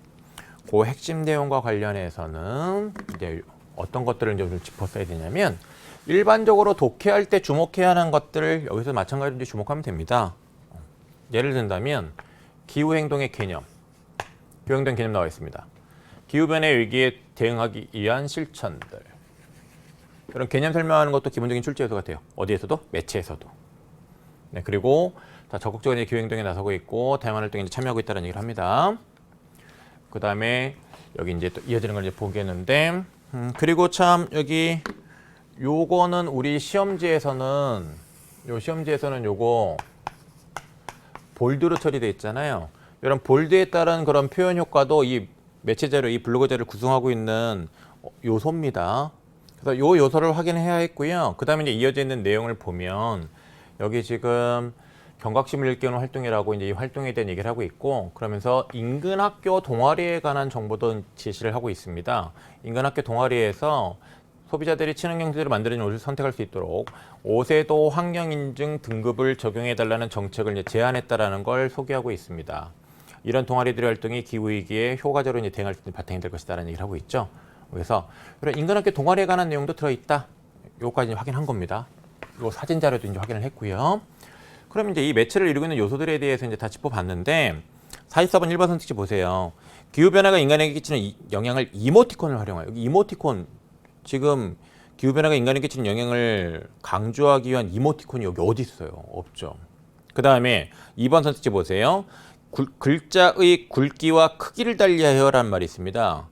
Speaker 1: 그 핵심 내용과 관련해서는 이제 어떤 것들을 좀 짚었어야 되냐면 일반적으로 독해할 때 주목해야 하는 것들을 여기서 마찬가지로 이제 주목하면 됩니다. 예를 든다면 기후행동의 개념, 기후행동 개념 나와 있습니다. 기후변화 위기에 대응하기 위한 실천들. 이런 개념 설명하는 것도 기본적인 출제 요소 같아요. 어디에서도? 매체에서도. 네, 그리고 다 적극적으로 기후행동에 나서고 있고 다양한 활동에 참여하고 있다는 얘기를 합니다. 그다음에 여기 이제 또 이어지는 걸 이제 보겠는데, 그리고 참 여기 요거는 우리 시험지에서는 요거 볼드로 처리되어 있잖아요. 이런 볼드에 따른 그런 표현 효과도 이 매체 자료, 이 블로그 자료를 구성하고 있는 요소입니다. 그래서 요 요소를 확인해야 했고요. 그 다음에 이제 이어져 있는 내용을 보면 여기 지금 경각심을 일깨우는 활동이라고 이제 이 활동에 대한 얘기를 하고 있고, 그러면서 인근 학교 동아리에 관한 정보도 제시를 하고 있습니다. 인근 학교 동아리에서 소비자들이 친환경 제재로 만들어진 옷을 선택할 수 있도록 옷에도 환경인증 등급을 적용해달라는 정책을 이제 제안했다라는 걸 소개하고 있습니다. 이런 동아리들의 활동이 기후위기에 효과적으로 이제 대응할 수 있는 바탕이 될 것이다라는 얘기를 하고 있죠. 그래서 이런 인근학교 동아리에 관한 내용도 들어있다. 요거까지 확인한 겁니다. 요 사진 자료도 이제 확인을 했고요. 그럼 이제 이 매체를 이루고 있는 요소들에 대해서 이제 다 짚어봤는데, 44번 1번 선택지 보세요. 기후변화가 인간에게 끼치는 영향을 이모티콘을 활용하여. 여기 이모티콘, 지금 기후변화가 인간에게 끼치는 영향을 강조하기 위한 이모티콘이 여기 어디 있어요? 없죠. 그 다음에 2번 선택지 보세요. 글자의 굵기와 크기를 달리하여라는 말이 있습니다.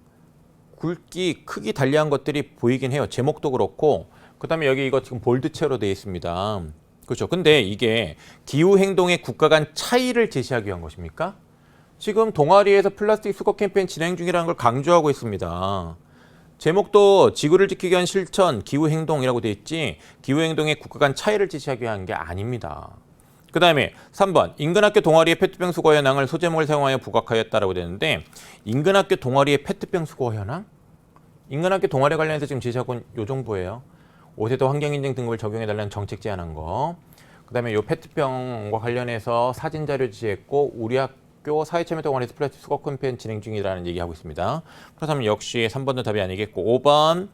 Speaker 1: 굵기, 크기 달리한 것들이 보이긴 해요. 제목도 그렇고, 그 다음에 여기 이거 지금 볼드체로 되어 있습니다. 그렇죠. 근데 이게 기후행동의 국가 간 차이를 제시하기 위한 것입니까? 지금 동아리에서 플라스틱 수거 캠페인 진행 중이라는 걸 강조하고 있습니다. 제목도 지구를 지키기 위한 실천, 기후행동이라고 되어 있지, 기후행동의 국가 간 차이를 제시하기 위한 게 아닙니다. 그 다음에 3번, 인근학교 동아리의 페트병 수거 현황을 소제목을 사용하여 부각하였다라고 되는데, 인근학교 동아리의 페트병 수거 현황? 인근학교 동아리 관련해서 지금 제시하고 있는 요 정보예요. 옷에도 환경인증 등급을 적용해달라는 정책 제안한 거. 그 다음에 요 페트병과 관련해서 사진 자료 제시했고, 우리 학교 사회참여 동아리에서 플라스틱 수거 캠페인 진행 중이라는 얘기하고 있습니다. 그렇다면 역시 3번도 답이 아니겠고, 5번,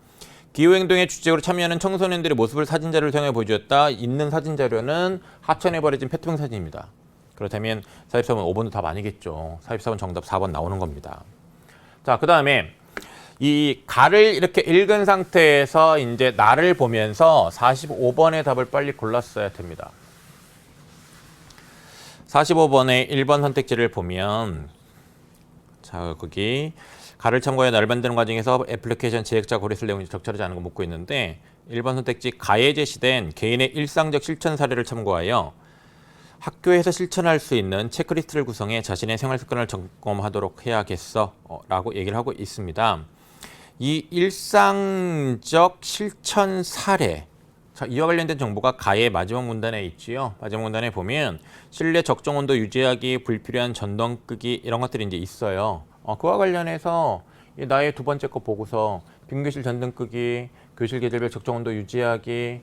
Speaker 1: 기후행동에 주체적으로 참여하는 청소년들의 모습을 사진 자료를 통해 보여주었다. 있는 사진 자료는 하천에 버려진 페트병 사진입니다. 그렇다면 44번 5번도 답 아니겠죠. 44번 정답 4번 나오는 겁니다. 자, 그 다음에 이 가를 이렇게 읽은 상태에서 이제 나를 보면서 45번의 답을 빨리 골랐어야 됩니다. 45번의 1번 선택지를 보면, 자, 거기 가를 참고해 나를 만드는 과정에서 애플리케이션 제작자 고려했을 내용이 적절하지 않은 거 묻고 있는데, 1번 선택지 가에 제시된 개인의 일상적 실천 사례를 참고하여 학교에서 실천할 수 있는 체크리스트를 구성해 자신의 생활 습관을 점검하도록 해야겠어 라고 얘기를 하고 있습니다. 이 일상적 실천 사례, 자, 이와 관련된 정보가 가의 마지막 문단에 있지요. 마지막 문단에 보면 실내 적정 온도 유지하기, 불필요한 전등 끄기 이런 것들이 이제 있어요. 그와 관련해서 나의 두 번째 거 보고서 빈교실 전등 끄기, 교실 계절별 적정 온도 유지하기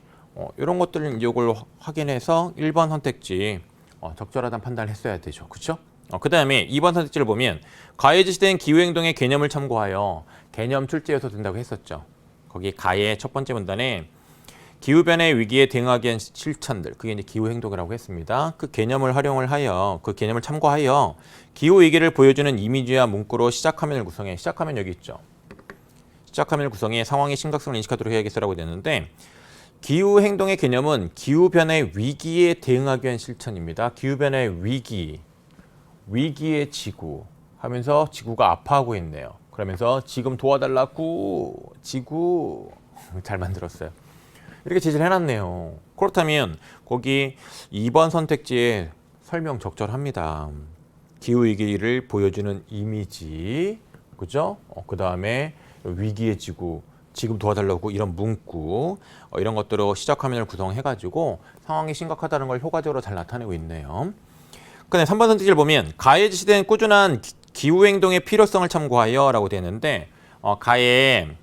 Speaker 1: 이런 것들을 이걸 확인해서 1번 선택지 적절하다는 판단을 했어야 되죠. 그렇죠? 그 다음에 2번 선택지를 보면 가에 제시된 기후행동의 개념을 참고하여 개념 출제해서 된다고 했었죠. 거기 가의 첫 번째 문단에 기후변화의 위기에 대응하기 위한 실천들, 그게 이제 기후행동이라고 했습니다. 그 개념을 활용을 하여, 그 개념을 참고하여 기후위기를 보여주는 이미지와 문구로 시작화면을 구성해, 시작화면 여기 있죠. 시작화면을 구성해 상황의 심각성을 인식하도록 해야겠어라고 되는데, 기후행동의 개념은 기후변화의 위기에 대응하기 위한 실천입니다. 기후변화의 위기, 위기의 지구 하면서 지구가 아파하고 있네요. 그러면서 지금 도와달라고 지구 잘 만들었어요. 이렇게 제시를 해놨네요. 그렇다면 거기 2번 선택지에 설명 적절합니다. 기후위기를 보여주는 이미지, 그죠? 그 다음에 위기의 지구, 지금 도와달라고 이런 문구, 이런 것들로 시작화면을 구성해가지고 상황이 심각하다는 걸 효과적으로 잘 나타내고 있네요. 근데 3번 선택지를 보면 가에 제시된 꾸준한 기후행동의 필요성을 참고하여 라고 되는데, 가의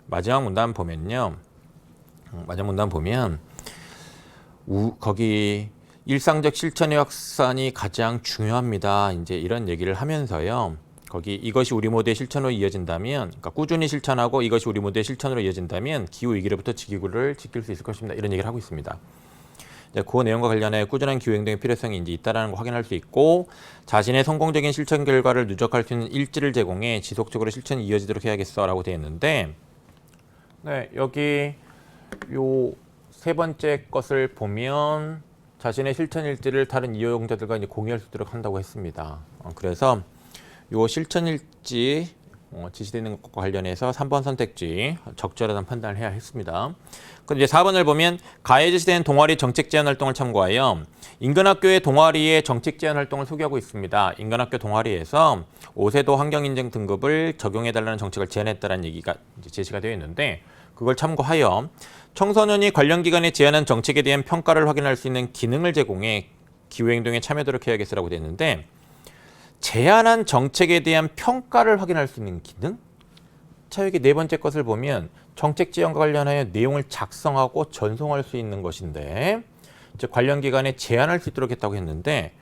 Speaker 1: 마지막 문단 보면요. 마지막 문단 보면 거기 일상적 실천의 확산이 가장 중요합니다. 이제 이런 얘기를 하면서요. 거기 이것이 우리 모두의 실천으로 이어진다면, 그러니까 꾸준히 실천하고 이것이 우리 모두의 실천으로 이어진다면 기후 위기로부터 지구를 지킬 수 있을 것입니다. 이런 얘기를 하고 있습니다. 이제 그 내용과 관련해 꾸준한 기후 행동의 필요성이 이제 있다라는 거 확인할 수 있고, 자신의 성공적인 실천 결과를 누적할 수 있는 일지를 제공해 지속적으로 실천이 이어지도록 해야겠어라고 되어 있는데, 네, 여기 요 세 번째 것을 보면 자신의 실천 일지를 다른 이용자들과 이제 공유할 수 있도록 한다고 했습니다. 그래서 요 실천일지 지시되는 것과 관련해서 3번 선택지 적절하다는 판단을 해야 했습니다. 그럼 이제 4번을 보면 가해 지시된 동아리 정책 제안 활동을 참고하여 인근학교의 동아리의 정책 제안 활동을 소개하고 있습니다. 인근학교 동아리에서 5세도 환경인증 등급을 적용해달라는 정책을 제안했다는 얘기가 이제 제시가 되어 있는데 그걸 참고하여 청소년이 관련 기관에 제안한 정책에 대한 평가를 확인할 수 있는 기능을 제공해 기후행동에 참여하도록 해야겠으라고 되어 있는데 제안한 정책에 대한 평가를 확인할 수 있는 기능? 자, 여기 네 번째 것을 보면 정책 지원과 관련하여 내용을 작성하고 전송할 수 있는 것인데 즉 관련 기관에 제안할 수 있도록 했다고 했는데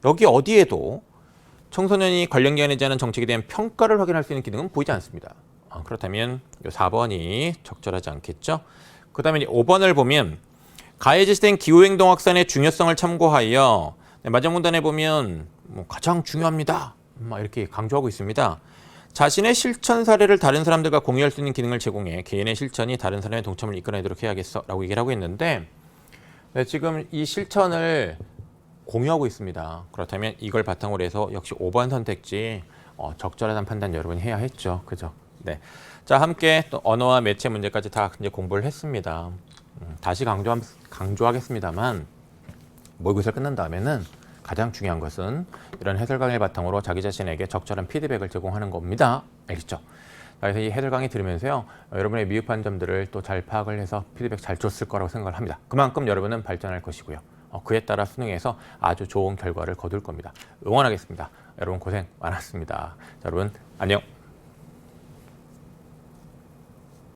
Speaker 1: 여기 어디에도 청소년이 관련 기관에 제안한 정책에 대한 평가를 확인할 수 있는 기능은 보이지 않습니다. 그렇다면 이 4번이 적절하지 않겠죠? 그 다음에 5번을 보면 가해 지시된 기후행동 확산의 중요성을 참고하여 마지막문단에 보면 가장 중요합니다. 이렇게 강조하고 있습니다. 자신의 실천 사례를 다른 사람들과 공유할 수 있는 기능을 제공해 개인의 실천이 다른 사람의 동참을 이끌어내도록 해야겠어 라고 얘기를 하고 있는데 지금 이 실천을 공유하고 있습니다. 그렇다면 이걸 바탕으로 해서 역시 5번 선택지 적절하다는 판단 여러분이 해야 했죠. 그죠? 네. 자, 함께 또 언어와 매체 문제까지 다 이제 공부를 했습니다. 다시 강조하겠습니다만 모의고사 끝난 다음에는 가장 중요한 것은 이런 해설 강의를 바탕으로 자기 자신에게 적절한 피드백을 제공하는 겁니다. 알겠죠? 그래서 이 해설 강의 들으면서요, 여러분의 미흡한 점들을 또 잘 파악을 해서 피드백 잘 줬을 거라고 생각을 합니다. 그만큼 여러분은 발전할 것이고요. 그에 따라 수능에서 아주 좋은 결과를 거둘 겁니다. 응원하겠습니다. 여러분 고생 많았습니다. 자, 여러분 안녕.